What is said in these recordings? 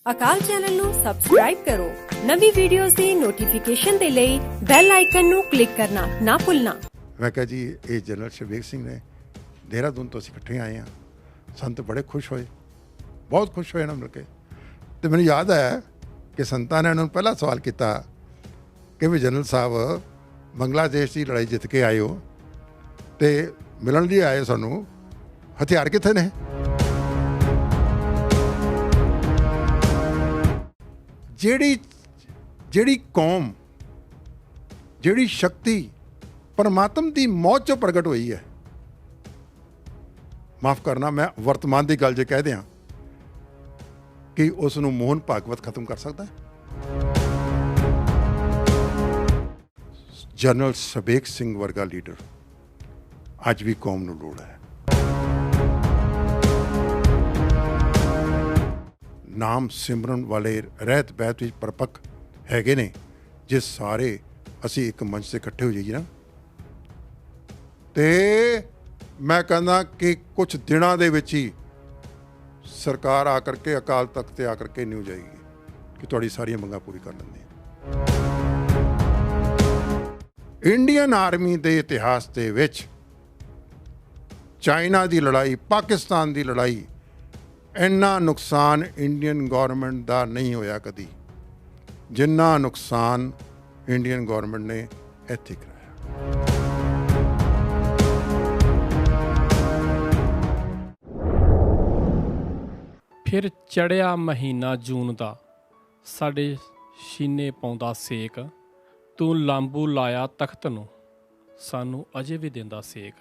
ਅਕਾਲ channel ਨੂੰ subscribe ਕਰੋ। ਨਵੀਂ ਵੀਡੀਓਜ਼ ਦੀ ਨੋਟੀਫਿਕੇਸ਼ਨ ਦੇ ਲਈ ਬੈਲ ਆਈਕਨ ਨੂੰ ਕਲਿੱਕ ਕਰਨਾ ਨਾ ਭੁੱਲਣਾ। मैं कहा जी ये जनरल शबीक सिंह ने देहरादून तो असीं इकट्ठे आए हैं। संत बड़े खुश होए, बहुत खुश होए ना मिल के। तो मैंने याद आया कि संतां ने उन्होंने पहला सवाल किया कि भी जनरल साहब बांग्लादेश की लड़ाई जित के आए हो तो मिलन लिए आए, सानू हथियार कितने ने? ਜਿਹੜੀ कौम ਜਿਹੜੀ शक्ति परमात्मा की मौत चो प्रगट हुई है, माफ़ करना मैं वर्तमान की गल जो कह दियाँ कि उसनों मोहन भागवत खत्म कर सकता है? जनरल शबीक सिंह वर्गा लीडर अज भी कौम नूं लोड़ है। नाम सिमरन वाले रहत बहत विच परपक हैगे ने, जे सारे असी एक मंच से इकट्ठे हो जाइए ना, तो मैं कहना कि कुछ दिनों के विच ही सरकार आकर के अकाल तख्त ते आकर के न्यू जाएगी कि तुहाडी सारियां मंगां पूरी कर लैंदे। इंडियन आर्मी के इतिहास के विच चाइना की लड़ाई, पाकिस्तान की लड़ाई, इन्ना नुकसान इंडियन गौरमेंट का नहीं होया कदी जिन्ना नुकसान इंडियन गौरमेंट ने इत्थे कराया। फिर चढ़िया महीना जून दा, साडे शीने पाउंदा सेक, तू लांबू लाया तख्त नूं, सानू अजे भी दिंदा सेक।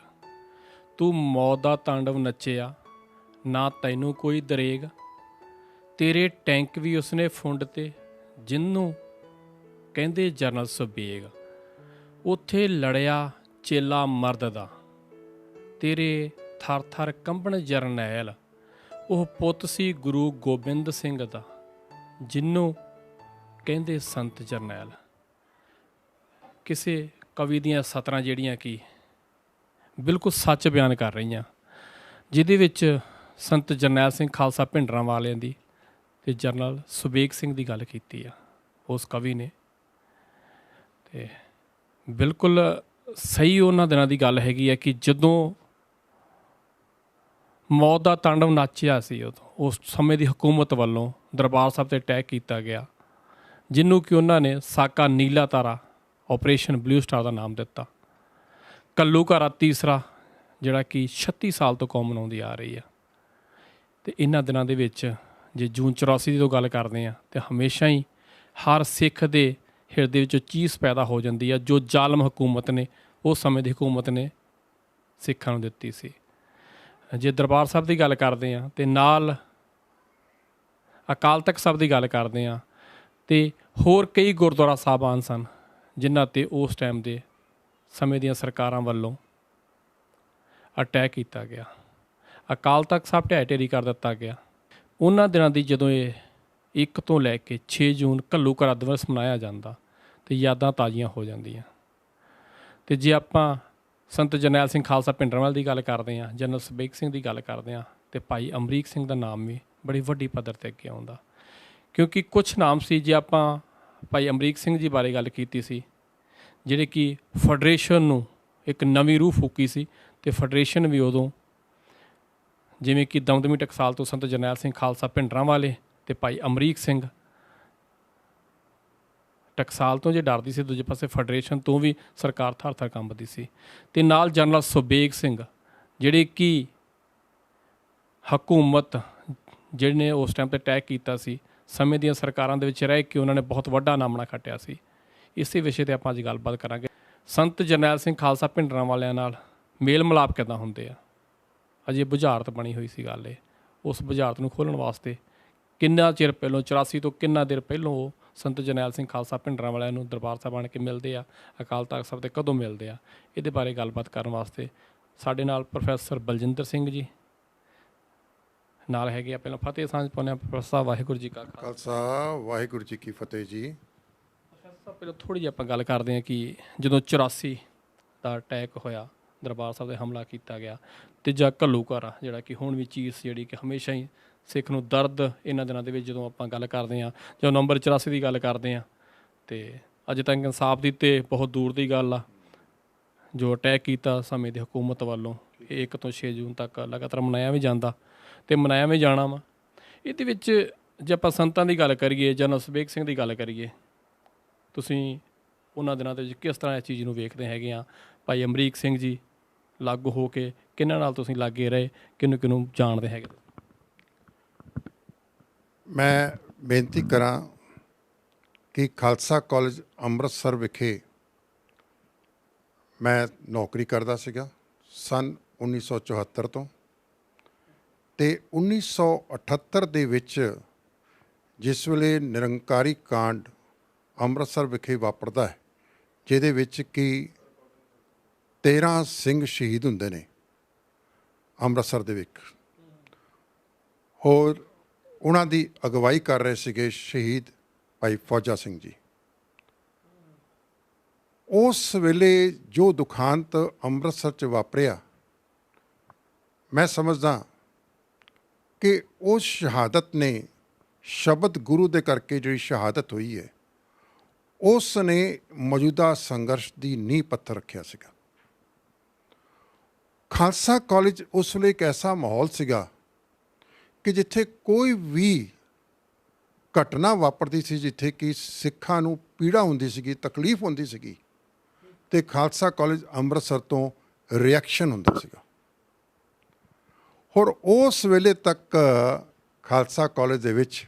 तू मौत दा तांडव नचिया, ना तैनू कोई दरेग, तेरे टैंक भी उसने फुंड ते, जिन्नू कहंदे जनरल सुबेग। उत्थे लड़िया चेला मर्द दा, तेरे थर थर कंबण जरनैल, ਉਹ ਪੁੱਤ ਸੀ ਗੁਰੂ ਗੋਬਿੰਦ ਸਿੰਘ ਦਾ, ਜਿਹਨੂੰ ਕਹਿੰਦੇ ਸੰਤ ਜਰਨੈਲ। ਕਿਸੇ ਕਵੀ ਦੀਆਂ ਸਤਰਾਂ ਜਿਹੜੀਆਂ ਕਿ ਬਿਲਕੁਲ ਸੱਚ ਬਿਆਨ ਕਰ ਰਹੀਆਂ, ਜਿਹਦੇ ਵਿੱਚ ਸੰਤ ਜਰਨੈਲ ਸਿੰਘ ਖਾਲਸਾ ਭਿੰਡਰਾਂ ਵਾਲਿਆਂ ਦੀ ਅਤੇ ਜਨਰਲ ਸੁਬੇਗ ਸਿੰਘ ਦੀ ਗੱਲ ਕੀਤੀ ਆ ਉਸ ਕਵੀ ਨੇ। ਅਤੇ ਬਿਲਕੁਲ ਸਹੀ ਉਹਨਾਂ ਦਿਨਾਂ ਦੀ ਗੱਲ ਹੈਗੀ ਹੈ ਕਿ ਜਦੋਂ मौत का तांडव नाचिया सी, उस समय की हुकूमत वालों दरबार साहब से अटैक किया गया, जिन्हों कि उन्होंने साका नीला तारा ऑपरेशन ब्लू स्टार का नाम दिता। कल्लू घरा तीसरा जिहड़ा कि 36 साल तो कौम मनाउंदी आ रही है। तो इन्हां दिनां दे विच जे जून 84 की तो गल करते हैं तो हमेशा ही हर सिख के हिरदे विच चीस पैदा हो जाती है जो जालम हुकूमत ने उस समय की हुकूमत ने सिखां नूं दित्ती सी। जे दरबार साहब की गल करते हैं तो नाल अकाल तख्त साहब की गल करते हैं तो होर कई गुरुद्वारा साहबान सन जिन्हां ते उस टाइम के समय दी सरकारां वल्लों अटैक किया गया। अकाल तख्त साहब ढह ढेरी कर दिता गया। उन्हां दिनां दी जदों ये 1 तो लैके 6 जून घੱਲੂ ਘਰਾ दिवस मनाया जाता तो यादां ताज़ियां हो जांदियां। तो जे आपां संत जरनैल सिंह खालसा भिंडरांवाले की गल करते हैं, जनरल सुबेग सिंह की गल करते हैं तो भाई अमरीक सिंह का नाम भी बड़ी वड्डी पद्धर ते अगे आउंदा, क्योंकि कुछ नाम सी जे आपां भाई अमरीक सिंह जी बारे गल कीती सी जिहड़े कि फैडरेशन नूं एक नवीं रूह फूकी सी। ते फैडरेशन भी उदों जिवें कि दमदमी टकसाल तो संत जरनैल सिंह खालसा भिंडरांवाले ते भाई अमरीक सिंह टकसाल तो जे डरदी सी, दूजे पासे फैडरेशन तो भी सरकार थर थर कंबदी सी। ते नाल जनरल सुबेग सिंह जिहड़े कि हुकूमत जिहने उस टाइम पर अटैक किया सी, समय दी सरकारां दे विच रह के उन्होंने बहुत वड्डा नामना खट्टिया सी। इसी विषय ते आपां अज गलबात करांगे। संत जरनैल सिंह खालसा भिंडरां वालियां नाल मेल मिलाप किदां हुंदे आ, अजे बुझारत बनी हुई सी गल। उस बुझारत नूं खोलण वास्ते किन्ना चिर पहलों 84 तो किन्ना देर पहलों वो संत जरनैल सिंह खालसा भिंडरां वालियां नूं दरबार साहब आण के मिलते हैं, अकाल तख्त साहब ते कदों मिलते हैं, ये बारे गलबात करने वास्ते साडे नाल प्रोफैसर बलजिंदर सिंह जी नाल हैगे। पहले फतेह सांझ पाउने प्रोफैसर साहब, वाहिगुरू जी का खालसा वाहिगुरू जी की फतेह जी। प्रोफैसर साहब पहले थोड़ी जी आपां गल करते हैं कि जदों 84 का अटैक होया, दरबार साहब ते हमला किया गया, तीजा घੱਲੂ ਘਰਾ जिहड़ा कि हुण भी चीज़ जिहड़ी कि हमेशा ही ਸਿੱਖ ਨੂੰ ਦਰਦ ਇਹਨਾਂ ਦਿਨਾਂ ਦੇ ਵਿੱਚ ਜਦੋਂ ਆਪਾਂ ਗੱਲ ਕਰਦੇ ਹਾਂ, ਜਦੋਂ ਨਵੰਬਰ 84 ਦੀ ਗੱਲ ਕਰਦੇ ਹਾਂ, ਤੇ ਅਜੇ ਤੱਕ ਇਨਸਾਫ ਦੀ ਤੇ ਬਹੁਤ ਦੂਰ ਦੀ ਗੱਲ ਆ। ਜੋ ਅਟੈਕ ਕੀਤਾ ਸਮੇਂ ਦੀ ਹਕੂਮਤ ਵੱਲੋਂ, ਇਹ 1 ਤੋਂ 6 ਜੂਨ ਤੱਕ ਲਗਾਤਾਰ ਮਨਾਇਆ ਵੀ ਜਾਂਦਾ ਤੇ ਮਨਾਇਆ ਵੀ ਜਾਣਾ ਵਾ। ਇਹਦੇ ਵਿੱਚ ਜੇ ਆਪਾਂ ਸੰਤਾਂ ਦੀ ਗੱਲ ਕਰੀਏ, ਜਨਰਲ ਸੁਬੇਗ ਸਿੰਘ ਦੀ ਗੱਲ ਕਰੀਏ, ਤੁਸੀਂ ਉਹਨਾਂ ਦਿਨਾਂ ਦੇ ਵਿੱਚ ਕਿਸ ਤਰ੍ਹਾਂ ਇਸ ਚੀਜ਼ ਨੂੰ ਵੇਖਦੇ ਹੈਗੇ ਆ? ਭਾਈ ਅਮਰੀਕ ਸਿੰਘ ਜੀ ਲਾਗੂ ਹੋ ਕੇ ਕਿਹਨਾਂ ਨਾਲ ਤੁਸੀਂ ਲਾਗੇ ਰਹੇ, ਕਿਹਨੂੰ ਕਿਹਨੂੰ ਜਾਣਦੇ ਹੈਗੇ? ਮੈਂ ਬੇਨਤੀ ਕਰਾਂ ਕਿ ਖਾਲਸਾ ਕਾਲਜ ਅੰਮ੍ਰਿਤਸਰ ਵਿਖੇ ਮੈਂ ਨੌਕਰੀ ਕਰਦਾ ਸੀਗਾ ਸਨ 1974 ਤੋਂ, ਅਤੇ 1978 ਦੇ ਵਿੱਚ ਜਿਸ ਵੇਲੇ ਨਿਰੰਕਾਰੀ ਕਾਂਡ ਅੰਮ੍ਰਿਤਸਰ ਵਿਖੇ ਵਾਪਰਦਾ ਹੈ, ਜਿਹਦੇ ਵਿੱਚ ਕਿ 13 ਸਿੰਘ ਸ਼ਹੀਦ ਹੁੰਦੇ ਨੇ ਅੰਮ੍ਰਿਤਸਰ ਦੇ ਵਿੱਚ, ਹੋਰ ਉਹਨਾਂ ਦੀ ਅਗਵਾਈ ਕਰ ਰਹੇ ਸੀਗੇ ਸ਼ਹੀਦ ਭਾਈ ਫੌਜਾ ਸਿੰਘ ਜੀ। ਉਸ ਵੇਲੇ ਜੋ ਦੁਖਾਂਤ ਅੰਮ੍ਰਿਤਸਰ 'ਚ ਵਾਪਰਿਆ, ਮੈਂ ਸਮਝਦਾ ਕਿ ਉਸ ਸ਼ਹਾਦਤ ਨੇ, ਸ਼ਬਦ ਗੁਰੂ ਦੇ ਕਰਕੇ ਜਿਹੜੀ ਸ਼ਹਾਦਤ ਹੋਈ ਹੈ, ਉਸ ਨੇ ਮੌਜੂਦਾ ਸੰਘਰਸ਼ ਦੀ ਨੀਂਹ ਪੱਥਰ ਰੱਖਿਆ ਸੀਗਾ। ਖਾਲਸਾ ਕਾਲਜ ਉਸ ਵੇਲੇ ਇੱਕ ਐਸਾ ਮਾਹੌਲ ਸੀਗਾ ਕਿ ਜਿੱਥੇ ਕੋਈ ਵੀ ਘਟਨਾ ਵਾਪਰਦੀ ਸੀ, ਜਿੱਥੇ ਕਿ ਸਿੱਖਾਂ ਨੂੰ ਪੀੜਾ ਹੁੰਦੀ ਸੀਗੀ, ਤਕਲੀਫ ਹੁੰਦੀ ਸੀਗੀ, ਅਤੇ ਖਾਲਸਾ ਕਾਲਜ ਅੰਮ੍ਰਿਤਸਰ ਤੋਂ ਰਿਐਕਸ਼ਨ ਹੁੰਦਾ ਸੀਗਾ। ਔਰ ਉਸ ਵੇਲੇ ਤੱਕ ਖਾਲਸਾ ਕਾਲਜ ਦੇ ਵਿੱਚ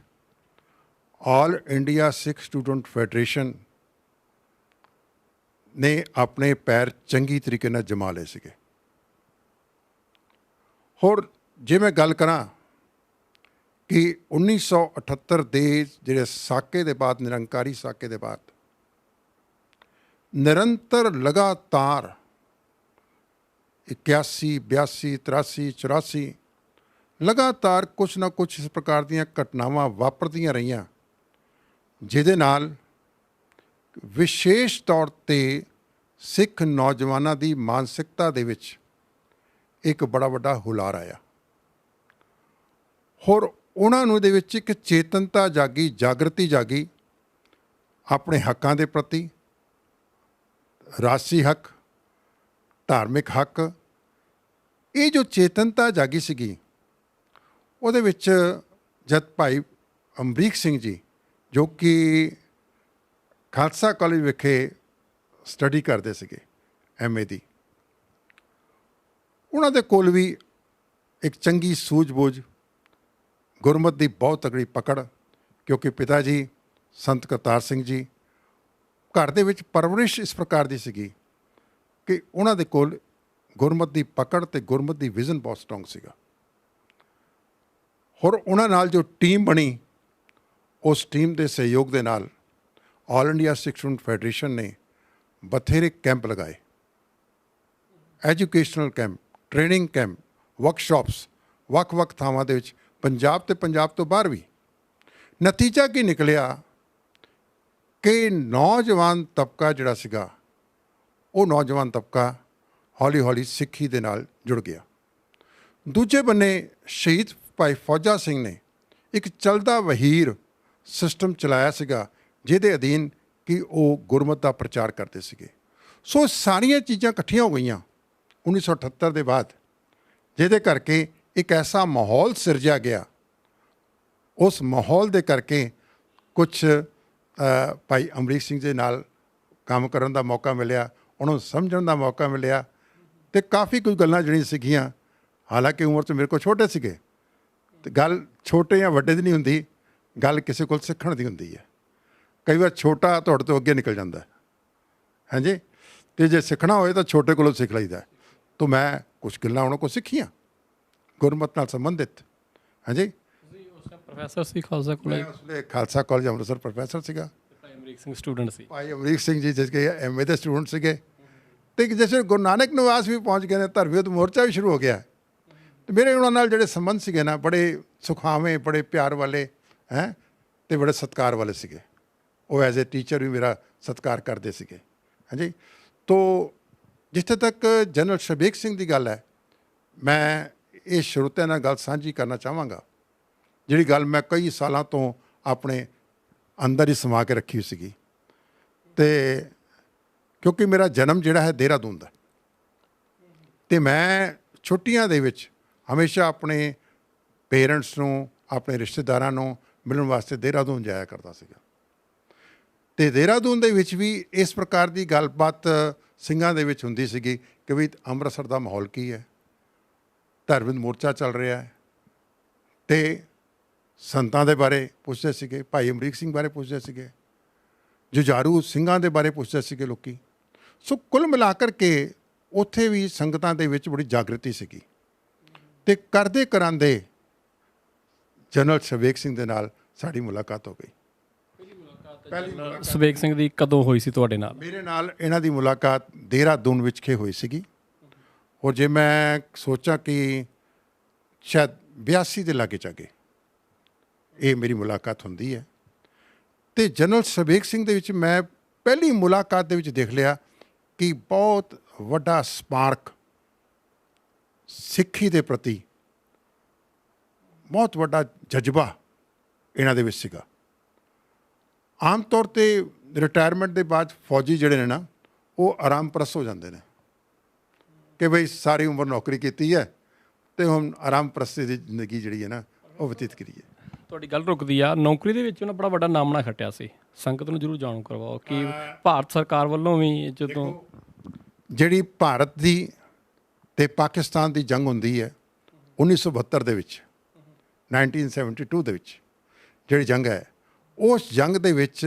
ਆਲ ਇੰਡੀਆ ਸਿੱਖ ਸਟੂਡੈਂਟ ਫੈਡਰੇਸ਼ਨ ਨੇ ਆਪਣੇ ਪੈਰ ਚੰਗੀ ਤਰੀਕੇ ਨਾਲ ਜਮਾ ਲਏ ਸੀਗੇ। ਹੋਰ ਜੇ ਮੈਂ ਗੱਲ ਕਰਾਂ ਕਿ 1978 ਦੇ ਜਿਹੜੇ ਸਾਕੇ ਦੇ ਬਾਅਦ, ਨਿਰੰਕਾਰੀ ਸਾਕੇ ਦੇ ਬਾਅਦ ਨਿਰੰਤਰ ਲਗਾਤਾਰ 81, 82, 83, 84 ਲਗਾਤਾਰ ਕੁਛ ਨਾ ਕੁਛ ਇਸ ਪ੍ਰਕਾਰ ਦੀਆਂ ਘਟਨਾਵਾਂ ਵਾਪਰਦੀਆਂ ਰਹੀਆਂ, ਜਿਹਦੇ ਨਾਲ ਵਿਸ਼ੇਸ਼ ਤੌਰ 'ਤੇ ਸਿੱਖ ਨੌਜਵਾਨਾਂ ਦੀ ਮਾਨਸਿਕਤਾ ਦੇ ਵਿੱਚ ਇੱਕ ਬੜਾ ਵੱਡਾ ਹੁਲਾਰ ਆਇਆ। ਹੋਰ ਉਹਨਾਂ ਨੂੰ ਇਹਦੇ ਵਿੱਚ ਇੱਕ ਚੇਤਨਤਾ ਜਾਗੀ, ਜਾਗਰਤੀ ਜਾਗੀ ਆਪਣੇ ਹੱਕਾਂ ਦੇ ਪ੍ਰਤੀ, ਰਾਜਸੀ ਹੱਕ, ਧਾਰਮਿਕ ਹੱਕ। ਇਹ ਜੋ ਚੇਤਨਤਾ ਜਾਗੀ ਸੀਗੀ, ਉਹਦੇ ਵਿੱਚ ਜਦ ਭਾਈ ਅਮਰੀਕ ਸਿੰਘ ਜੀ, ਜੋ ਕਿ ਖਾਲਸਾ ਕਾਲਜ ਵਿਖੇ ਸਟੱਡੀ ਕਰਦੇ ਸੀਗੇ MA ਦੀ, ਉਹਨਾਂ ਦੇ ਕੋਲ ਵੀ ਇੱਕ ਚੰਗੀ ਸੂਝ-ਬੂਝ, ਗੁਰਮਤ ਦੀ ਬਹੁਤ ਤਕੜੀ ਪਕੜ, ਕਿਉਂਕਿ ਪਿਤਾ ਜੀ ਸੰਤ ਕਰਤਾਰ ਸਿੰਘ ਜੀ, ਘਰ ਦੇ ਵਿੱਚ ਪਰਵਰਿਸ਼ ਇਸ ਪ੍ਰਕਾਰ ਦੀ ਸੀਗੀ ਕਿ ਉਹਨਾਂ ਦੇ ਕੋਲ ਗੁਰਮਤ ਦੀ ਪਕੜ ਅਤੇ ਗੁਰਮਤ ਦੀ ਵਿਜ਼ਨ ਬਹੁਤ ਸਟਰੋਂਗ ਸੀਗਾ। ਹੋਰ ਉਹਨਾਂ ਨਾਲ ਜੋ ਟੀਮ ਬਣੀ, ਉਸ ਟੀਮ ਦੇ ਸਹਿਯੋਗ ਦੇ ਨਾਲ ਆਲ ਇੰਡੀਆ ਸਿੱਖ ਸਟੂਡੈਂਟ ਫੈਡਰੇਸ਼ਨ ਨੇ ਬਥੇਰੇ ਕੈਂਪ ਲਗਾਏ, educational camp, training camp, workshops ਵੱਖ-ਵੱਖ ਥਾਵਾਂ ਦੇ ਵਿੱਚ, ਪੰਜਾਬ ਤੇ ਪੰਜਾਬ ਤੋਂ ਬਾਹਰ ਵੀ। ਨਤੀਜਾ ਕੀ ਨਿਕਲਿਆ ਕਿ ਨੌਜਵਾਨ ਤਬਕਾ ਜਿਹੜਾ ਸੀਗਾ, ਉਹ ਨੌਜਵਾਨ ਤਬਕਾ ਹੌਲੀ-ਹੌਲੀ ਸਿੱਖੀ ਦੇ ਨਾਲ ਜੁੜ ਗਿਆ। ਦੂਜੇ ਬੰਨੇ ਸ਼ਹੀਦ ਭਾਈ ਫੌਜਾ ਸਿੰਘ ਨੇ ਇੱਕ ਚੱਲਦਾ ਵਹੀਰ ਸਿਸਟਮ ਚਲਾਇਆ ਸੀਗਾ, ਜਿਹਦੇ ਅਧੀਨ ਕਿ ਉਹ ਗੁਰਮਤ ਦਾ ਪ੍ਰਚਾਰ ਕਰਦੇ ਸੀਗੇ। ਸੋ ਸਾਰੀਆਂ ਚੀਜ਼ਾਂ ਇਕੱਠੀਆਂ ਹੋ ਗਈਆਂ 1978 ਦੇ ਬਾਅਦ, ਜਿਹਦੇ ਕਰਕੇ ਇੱਕ ਐਸਾ ਮਾਹੌਲ ਸਿਰਜਿਆ ਗਿਆ। ਉਸ ਮਾਹੌਲ ਦੇ ਕਰਕੇ ਕੁਛ ਭਾਈ ਅਮਰੀਕ ਸਿੰਘ ਦੇ ਨਾਲ ਕੰਮ ਕਰਨ ਦਾ ਮੌਕਾ ਮਿਲਿਆ, ਉਹਨੂੰ ਸਮਝਣ ਦਾ ਮੌਕਾ ਮਿਲਿਆ, ਅਤੇ ਕਾਫੀ ਕੁਝ ਗੱਲਾਂ ਜਿਹੜੀਆਂ ਸਿੱਖੀਆਂ। ਹਾਲਾਂਕਿ ਉਮਰ 'ਚ ਮੇਰੇ ਕੋਲ ਛੋਟੇ ਸੀਗੇ, ਅਤੇ ਗੱਲ ਛੋਟੇ ਜਾਂ ਵੱਡੇ ਦੀ ਨਹੀਂ ਹੁੰਦੀ, ਗੱਲ ਕਿਸੇ ਕੋਲ ਸਿੱਖਣ ਦੀ ਹੁੰਦੀ ਹੈ। ਕਈ ਵਾਰ ਛੋਟਾ ਤੁਹਾਡੇ ਤੋਂ ਅੱਗੇ ਨਿਕਲ ਜਾਂਦਾ, ਹਾਂਜੀ, ਅਤੇ ਜੇ ਸਿੱਖਣਾ ਹੋਏ ਤਾਂ ਛੋਟੇ ਕੋਲੋਂ ਸਿੱਖ ਲਈਦਾ। ਤਾਂ ਮੈਂ ਕੁਛ ਗੱਲਾਂ ਉਹਨਾਂ ਕੋਲ ਸਿੱਖੀਆਂ ਗੁਰਮਤ ਨਾਲ ਸੰਬੰਧਿਤ। ਹਾਂਜੀ, ਪ੍ਰੋਫੈਸਰ ਸੀ ਖਾਲਸਾ ਕਾਲਜ? ਉਸ ਵੇਲੇ ਖਾਲਸਾ ਕਾਲਜ ਅੰਮ੍ਰਿਤਸਰ ਪ੍ਰੋਫੈਸਰ ਸੀਗਾ। ਭਾਈ ਅਮਰੀਕ ਸਿੰਘ ਸਟੂਡੈਂਟ ਸੀ? ਭਾਈ ਅਮਰੀਕ ਸਿੰਘ ਜੀ ਜਿਸ ਕੇ MA ਦੇ ਸਟੂਡੈਂਟ ਸੀਗੇ। ਅਤੇ ਜੈਸੇ ਗੁਰੂ ਨਾਨਕ ਨਿਵਾਸ ਵੀ ਪਹੁੰਚ ਗਏ ਨੇ, ਧਰਮਯੁੱਧ ਮੋਰਚਾ ਵੀ ਸ਼ੁਰੂ ਹੋ ਗਿਆ, ਅਤੇ ਮੇਰੇ ਉਹਨਾਂ ਨਾਲ ਜਿਹੜੇ ਸੰਬੰਧ ਸੀਗੇ ਨਾ, ਬੜੇ ਸੁਖਾਵੇਂ, ਬੜੇ ਪਿਆਰ ਵਾਲੇ ਹੈਂ, ਅਤੇ ਬੜੇ ਸਤਿਕਾਰ ਵਾਲੇ ਸੀਗੇ। ਉਹ ਐਜ਼ ਏ ਟੀਚਰ ਵੀ ਮੇਰਾ ਸਤਿਕਾਰ ਕਰਦੇ ਸੀਗੇ। ਹਾਂਜੀ, ਤੋ ਜਿੱਥੇ ਤੱਕ ਜਨਰਲ ਸੁਬੇਗ ਸਿੰਘ ਦੀ ਗੱਲ ਹੈ, ਮੈਂ ਇਹ ਸਰੋਤਿਆਂ ਨਾਲ ਗੱਲ ਸਾਂਝੀ ਕਰਨਾ ਚਾਹਾਂਗਾ ਜਿਹੜੀ ਗੱਲ ਮੈਂ ਕਈ ਸਾਲਾਂ ਤੋਂ ਆਪਣੇ ਅੰਦਰ ਹੀ ਸਮਾ ਕੇ ਰੱਖੀ ਹੋਈ ਸੀਗੀ। ਅਤੇ ਕਿਉਂਕਿ ਮੇਰਾ ਜਨਮ ਜਿਹੜਾ ਹੈ ਦੇਹਰਾਦੂਨ ਦਾ, ਅਤੇ ਮੈਂ ਛੁੱਟੀਆਂ ਦੇ ਵਿੱਚ ਹਮੇਸ਼ਾ ਆਪਣੇ ਪੇਰੈਂਟਸ ਨੂੰ, ਆਪਣੇ ਰਿਸ਼ਤੇਦਾਰਾਂ ਨੂੰ ਮਿਲਣ ਵਾਸਤੇ ਦੇਹਰਾਦੂਨ ਜਾਇਆ ਕਰਦਾ ਸੀਗਾ। ਅਤੇ ਦੇਹਰਾਦੂਨ ਦੇ ਵਿੱਚ ਵੀ ਇਸ ਪ੍ਰਕਾਰ ਦੀ ਗੱਲਬਾਤ ਸਿੰਘਾਂ ਦੇ ਵਿੱਚ ਹੁੰਦੀ ਸੀਗੀ ਕਿ ਵੀ ਅੰਮ੍ਰਿਤਸਰ ਦਾ ਮਾਹੌਲ ਕੀ ਹੈ, ਧਾਰਮਿਕ ਮੋਰਚਾ ਚੱਲ ਰਿਹਾ ਹੈ, ਅਤੇ ਸੰਤਾਂ ਦੇ ਬਾਰੇ ਪੁੱਛਦੇ ਸੀਗੇ, ਭਾਈ ਅਮਰੀਕ ਸਿੰਘ ਬਾਰੇ ਪੁੱਛਦੇ ਸੀਗੇ, ਜੁਝਾਰੂ ਸਿੰਘਾਂ ਦੇ ਬਾਰੇ ਪੁੱਛਦੇ ਸੀਗੇ ਲੋਕੀ। ਸੋ ਕੁੱਲ ਮਿਲਾ ਕਰਕੇ ਉੱਥੇ ਵੀ ਸੰਗਤਾਂ ਦੇ ਵਿੱਚ ਬੜੀ ਜਾਗਰਤੀ ਸੀਗੀ। ਅਤੇ ਕਰਦੇ ਕਰਾਂਦੇ ਜਨਰਲ ਸ਼ਵੇਕ ਸਿੰਘ ਦੇ ਨਾਲ ਸਾਡੀ ਮੁਲਾਕਾਤ ਹੋ ਗਈ। ਸਵੇਕ ਸਿੰਘ ਦੀ ਕਦੋਂ ਹੋਈ ਸੀ ਤੁਹਾਡੇ ਨਾਲ? ਮੇਰੇ ਨਾਲ ਇਹਨਾਂ ਦੀ ਮੁਲਾਕਾਤ ਦੇਹਰਾਦੂਨ ਵਿਖੇ ਹੋਈ ਸੀਗੀ। ਔਰ ਜੇ ਮੈਂ ਸੋਚਾਂ ਕਿ ਸ਼ਾਇਦ 82 ਦੇ ਲਾਗੇ ਚਾਗੇ ਇਹ ਮੇਰੀ ਮੁਲਾਕਾਤ ਹੁੰਦੀ ਹੈ। ਅਤੇ ਜਨਰਲ ਸ਼ਵੇਕ ਸਿੰਘ ਦੇ ਵਿੱਚ ਮੈਂ ਪਹਿਲੀ ਮੁਲਾਕਾਤ ਦੇ ਵਿੱਚ ਦੇਖ ਲਿਆ ਕਿ ਬਹੁਤ ਵੱਡਾ ਸਪਾਰਕ ਸਿੱਖੀ ਦੇ ਪ੍ਰਤੀ, ਬਹੁਤ ਵੱਡਾ ਜਜ਼ਬਾ ਇਹਨਾਂ ਦੇ ਵਿੱਚ ਸੀਗਾ। ਆਮ ਤੌਰ 'ਤੇ ਰਿਟਾਇਰਮੈਂਟ ਦੇ ਬਾਅਦ ਫੌਜੀ ਜਿਹੜੇ ਨੇ ਨਾ, ਉਹ ਆਰਾਮ ਪ੍ਰਸਤ ਹੋ ਜਾਂਦੇ ਨੇ ਕਿ ਬਈ ਸਾਰੀ ਉਮਰ ਨੌਕਰੀ ਕੀਤੀ ਹੈ ਅਤੇ ਹੁਣ ਆਰਾਮ ਪ੍ਰਸਤੀ ਦੀ ਜ਼ਿੰਦਗੀ ਜਿਹੜੀ ਹੈ ਨਾ ਉਹ ਬਤੀਤ ਕਰੀਏ। ਤੁਹਾਡੀ ਗੱਲ ਰੁਕਦੀ ਆ, ਨੌਕਰੀ ਦੇ ਵਿੱਚ ਉਹਨਾਂ ਬੜਾ ਵੱਡਾ ਨਾਮਣਾ ਖੱਟਿਆ ਸੀ। ਸੰਗਤ ਨੂੰ ਜ਼ਰੂਰ ਜਾਣੂ ਕਰਵਾਓ ਕਿ ਭਾਰਤ ਸਰਕਾਰ ਵੱਲੋਂ ਵੀ ਜਦੋਂ ਜਿਹੜੀ ਭਾਰਤ ਦੀ ਅਤੇ ਪਾਕਿਸਤਾਨ ਦੀ ਜੰਗ ਹੁੰਦੀ ਹੈ 1972 ਦੇ ਵਿੱਚ, 1972 ਦੇ ਵਿੱਚ ਜਿਹੜੀ ਜੰਗ ਹੈ, ਉਸ ਜੰਗ ਦੇ ਵਿੱਚ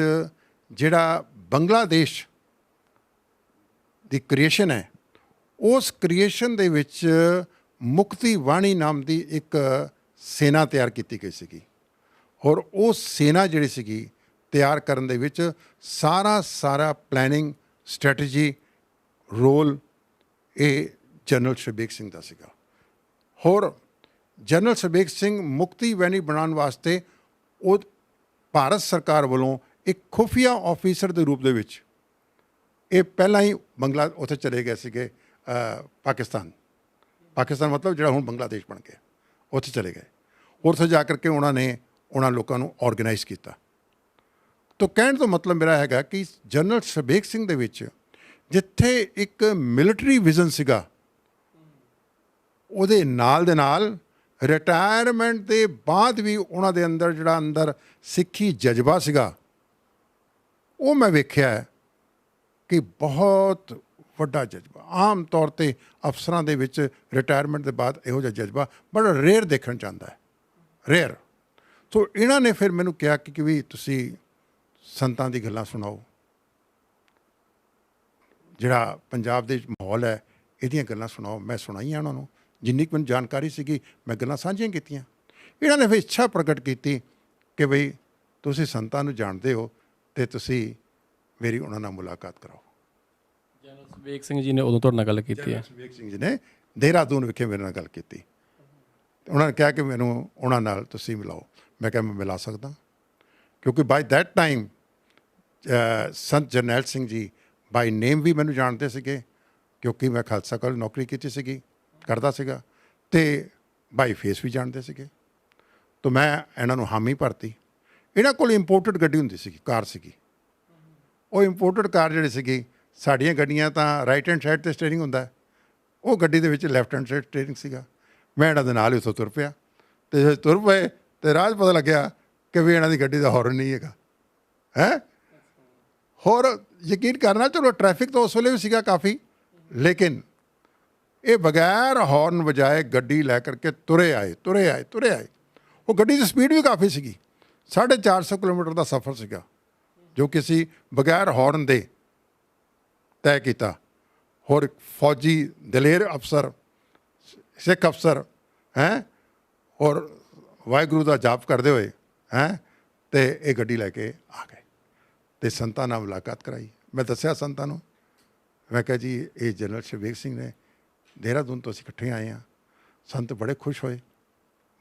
ਜਿਹੜਾ ਬੰਗਲਾਦੇਸ਼ ਦੀ ਕ੍ਰੀਏਸ਼ਨ ਹੈ, ਉਸ ਕ੍ਰੀਏਸ਼ਨ ਦੇ ਵਿੱਚ ਮੁਕਤੀ ਵਾਣੀ ਨਾਮ ਦੀ ਇੱਕ ਸੈਨਾ ਤਿਆਰ ਕੀਤੀ ਗਈ ਸੀਗੀ। ਔਰ ਉਹ ਸੈਨਾ ਜਿਹੜੀ ਸੀਗੀ ਤਿਆਰ ਕਰਨ ਦੇ ਵਿੱਚ ਸਾਰਾ ਪਲੈਨਿੰਗ, ਸਟ੍ਰੈਟਜੀ, ਰੋਲ ਇਹ ਜਨਰਲ ਸ਼ਵੇਕ ਸਿੰਘ ਦਾ ਸੀਗਾ। ਹੋਰ ਜਨਰਲ ਸ਼ਵੇਕ ਸਿੰਘ ਮੁਕਤੀ ਵੈਣੀ ਬਣਾਉਣ ਵਾਸਤੇ ਉਹ ਭਾਰਤ ਸਰਕਾਰ ਵੱਲੋਂ ਇੱਕ ਖੁਫੀਆ ਆਫੀਸਰ ਦੇ ਰੂਪ ਦੇ ਵਿੱਚ ਇਹ ਪਹਿਲਾਂ ਹੀ ਉੱਥੇ ਚਲੇ ਗਏ ਸੀਗੇ। ਪਾਕਿਸਤਾਨ ਮਤਲਬ ਜਿਹੜਾ ਹੁਣ ਬੰਗਲਾਦੇਸ਼ ਬਣ ਗਿਆ, ਉੱਥੇ ਚਲੇ ਗਏ। ਉੱਥੇ ਜਾ ਕਰਕੇ ਉਹਨਾਂ ਲੋਕਾਂ ਨੂੰ ਆਰਗੇਨਾਈਜ਼ ਕੀਤਾ। ਤਾਂ ਕਹਿਣ ਤੋਂ ਮਤਲਬ ਮੇਰਾ ਹੈਗਾ ਕਿ ਜਨਰਲ ਸ਼ਵੇਕ ਸਿੰਘ ਦੇ ਵਿੱਚ ਜਿੱਥੇ ਇੱਕ ਮਿਲਟਰੀ ਵਿਜ਼ਨ ਸੀਗਾ, ਉਹਦੇ ਨਾਲ ਦੇ ਨਾਲ ਰਿਟਾਇਰਮੈਂਟ ਦੇ ਬਾਅਦ ਵੀ ਉਹਨਾਂ ਦੇ ਅੰਦਰ ਸਿੱਖੀ ਜਜ਼ਬਾ ਸੀਗਾ, ਉਹ ਮੈਂ ਵੇਖਿਆ ਕਿ ਬਹੁਤ ਵੱਡਾ ਜਜ਼ਬਾ। ਆਮ ਤੌਰ 'ਤੇ ਅਫਸਰਾਂ ਦੇ ਵਿੱਚ ਰਿਟਾਇਰਮੈਂਟ ਦੇ ਬਾਅਦ ਇਹੋ ਜਿਹਾ ਜਜ਼ਬਾ ਬੜਾ ਰੇਅਰ ਦੇਖਣ 'ਚ ਆਉਂਦਾ ਹੈ, ਰੇਅਰ। ਸੋ ਇਹਨਾਂ ਨੇ ਫਿਰ ਮੈਨੂੰ ਕਿਹਾ ਕਿ ਵੀ ਤੁਸੀਂ ਸੰਤਾਂ ਦੀ ਗੱਲਾਂ ਸੁਣਾਓ, ਜਿਹੜਾ ਪੰਜਾਬ ਦੇ ਮਾਹੌਲ ਹੈ ਇਹਦੀਆਂ ਗੱਲਾਂ ਸੁਣਾਓ। ਮੈਂ ਸੁਣਾਈਆਂ ਉਹਨਾਂ ਨੂੰ, ਜਿੰਨੀ ਕੁ ਮੈਨੂੰ ਜਾਣਕਾਰੀ ਸੀਗੀ ਮੈਂ ਗੱਲਾਂ ਸਾਂਝੀਆਂ ਕੀਤੀਆਂ। ਇਹਨਾਂ ਨੇ ਫਿਰ ਇੱਛਾ ਪ੍ਰਗਟ ਕੀਤੀ ਕਿ ਬਈ ਤੁਸੀਂ ਸੰਤਾਂ ਨੂੰ ਜਾਣਦੇ ਹੋ ਅਤੇ ਤੁਸੀਂ ਮੇਰੀ ਉਹਨਾਂ ਨਾਲ ਮੁਲਾਕਾਤ ਕਰਾਓ। ਜਨਰਲ ਸ਼ਵੇਕ ਸਿੰਘ ਜੀ ਨੇ ਉਦੋਂ ਤੁਹਾਡੇ ਨਾਲ ਗੱਲ ਕੀਤੀ ਹੈ? ਸ਼ਵੇਕ ਸਿੰਘ ਜੀ ਨੇ ਦੇਹਰਾਦੂਨ ਵਿਖੇ ਮੇਰੇ ਨਾਲ ਗੱਲ ਕੀਤੀ। ਉਹਨਾਂ ਨੇ ਕਿਹਾ ਕਿ ਮੈਨੂੰ ਉਹਨਾਂ ਨਾਲ ਤੁਸੀਂ ਮਿਲਾਓ। ਮੈਂ ਕਿਹਾ ਮੈਂ ਮਿਲਾ ਸਕਦਾ, ਕਿਉਂਕਿ ਬਾਈ ਦੈਟ ਟਾਈਮ ਸੰਤ ਜਰਨੈਲ ਸਿੰਘ ਜੀ ਬਾਈ ਨੇਮ ਵੀ ਮੈਨੂੰ ਜਾਣਦੇ ਸੀਗੇ, ਕਿਉਂਕਿ ਮੈਂ ਖਾਲਸਾ ਕਾਲਜ ਨੌਕਰੀ ਕੀਤੀ ਸੀਗੀ, ਕਰਦਾ ਸੀਗਾ, ਅਤੇ ਬਾਈ ਫੇਸ ਵੀ ਜਾਣਦੇ ਸੀਗੇ। ਤਾਂ ਮੈਂ ਇਹਨਾਂ ਨੂੰ ਹਾਮੀ ਭਰਤੀ। ਇਹਨਾਂ ਕੋਲ ਇੰਪੋਰਟਡ ਗੱਡੀ ਹੁੰਦੀ ਸੀਗੀ, ਕਾਰ ਸੀਗੀ। ਉਹ ਇੰਪੋਰਟਡ ਕਾਰ ਜਿਹੜੀ ਸੀਗੀ, ਸਾਡੀਆਂ ਗੱਡੀਆਂ ਤਾਂ ਰਾਈਟ ਹੈਂਡ ਸਾਈਡ 'ਤੇ ਸਟੇਅਰਿੰਗ ਹੁੰਦਾ, ਉਹ ਗੱਡੀ ਦੇ ਵਿੱਚ ਲੈਫਟ ਹੈਂਡ ਸਾਈਡ ਸਟੇਅਰਿੰਗ ਸੀਗਾ। ਮੈਂ ਇਹਨਾਂ ਦੇ ਨਾਲ ਹੀ ਉੱਥੋਂ ਤੁਰ ਪਿਆ, ਅਤੇ ਜਦੋਂ ਤੁਰ ਪਏ ਅਤੇ ਰਾਹ 'ਚ ਪਤਾ ਲੱਗਿਆ ਕਿ ਵੀ ਇਹਨਾਂ ਦੀ ਗੱਡੀ ਦਾ ਹੌਰਨ ਨਹੀਂ ਹੈਗਾ। ਹੋਰ ਯਕੀਨ ਕਰਨਾ, ਚਲੋ ਟ੍ਰੈਫਿਕ ਤਾਂ ਉਸ ਵੇਲੇ ਵੀ ਸੀਗਾ ਕਾਫੀ, ਲੇਕਿਨ ਇਹ ਬਗੈਰ ਹੌਰਨ ਵਜਾਏ ਗੱਡੀ ਲੈ ਕਰਕੇ ਤੁਰੇ ਆਏ। ਉਹ ਗੱਡੀ ਦੀ ਸਪੀਡ ਵੀ ਕਾਫੀ ਸੀਗੀ, 450 ਕਿਲੋਮੀਟਰ ਦਾ ਸਫ਼ਰ ਸੀਗਾ, ਜੋ ਕਿ ਅਸੀਂ ਬਗੈਰ ਹੌਰਨ ਦੇ ਤੈਅ ਕੀਤਾ। ਹੋਰ ਫੌਜੀ ਦਲੇਰ ਅਫਸਰ, ਸਿੱਖ ਅਫਸਰ ਔਰ ਵਾਹਿਗੁਰੂ ਦਾ ਜਾਪ ਕਰਦੇ ਹੋਏ ਅਤੇ ਇਹ ਗੱਡੀ ਲੈ ਕੇ ਆ ਗਏ ਅਤੇ ਸੰਤਾਂ ਨਾਲ ਮੁਲਾਕਾਤ ਕਰਾਈ। ਮੈਂ ਦੱਸਿਆ ਸੰਤਾਂ ਨੂੰ, ਮੈਂ ਕਿਹਾ ਜੀ ਇਹ ਜਨਰਲ ਸ਼ਵੇਕ ਸਿੰਘ ਨੇ, ਦੇਹਰਾਦੂਨ ਤੋਂ ਅਸੀਂ ਇਕੱਠੇ ਆਏ ਹਾਂ। ਸੰਤ ਬੜੇ ਖੁਸ਼ ਹੋਏ,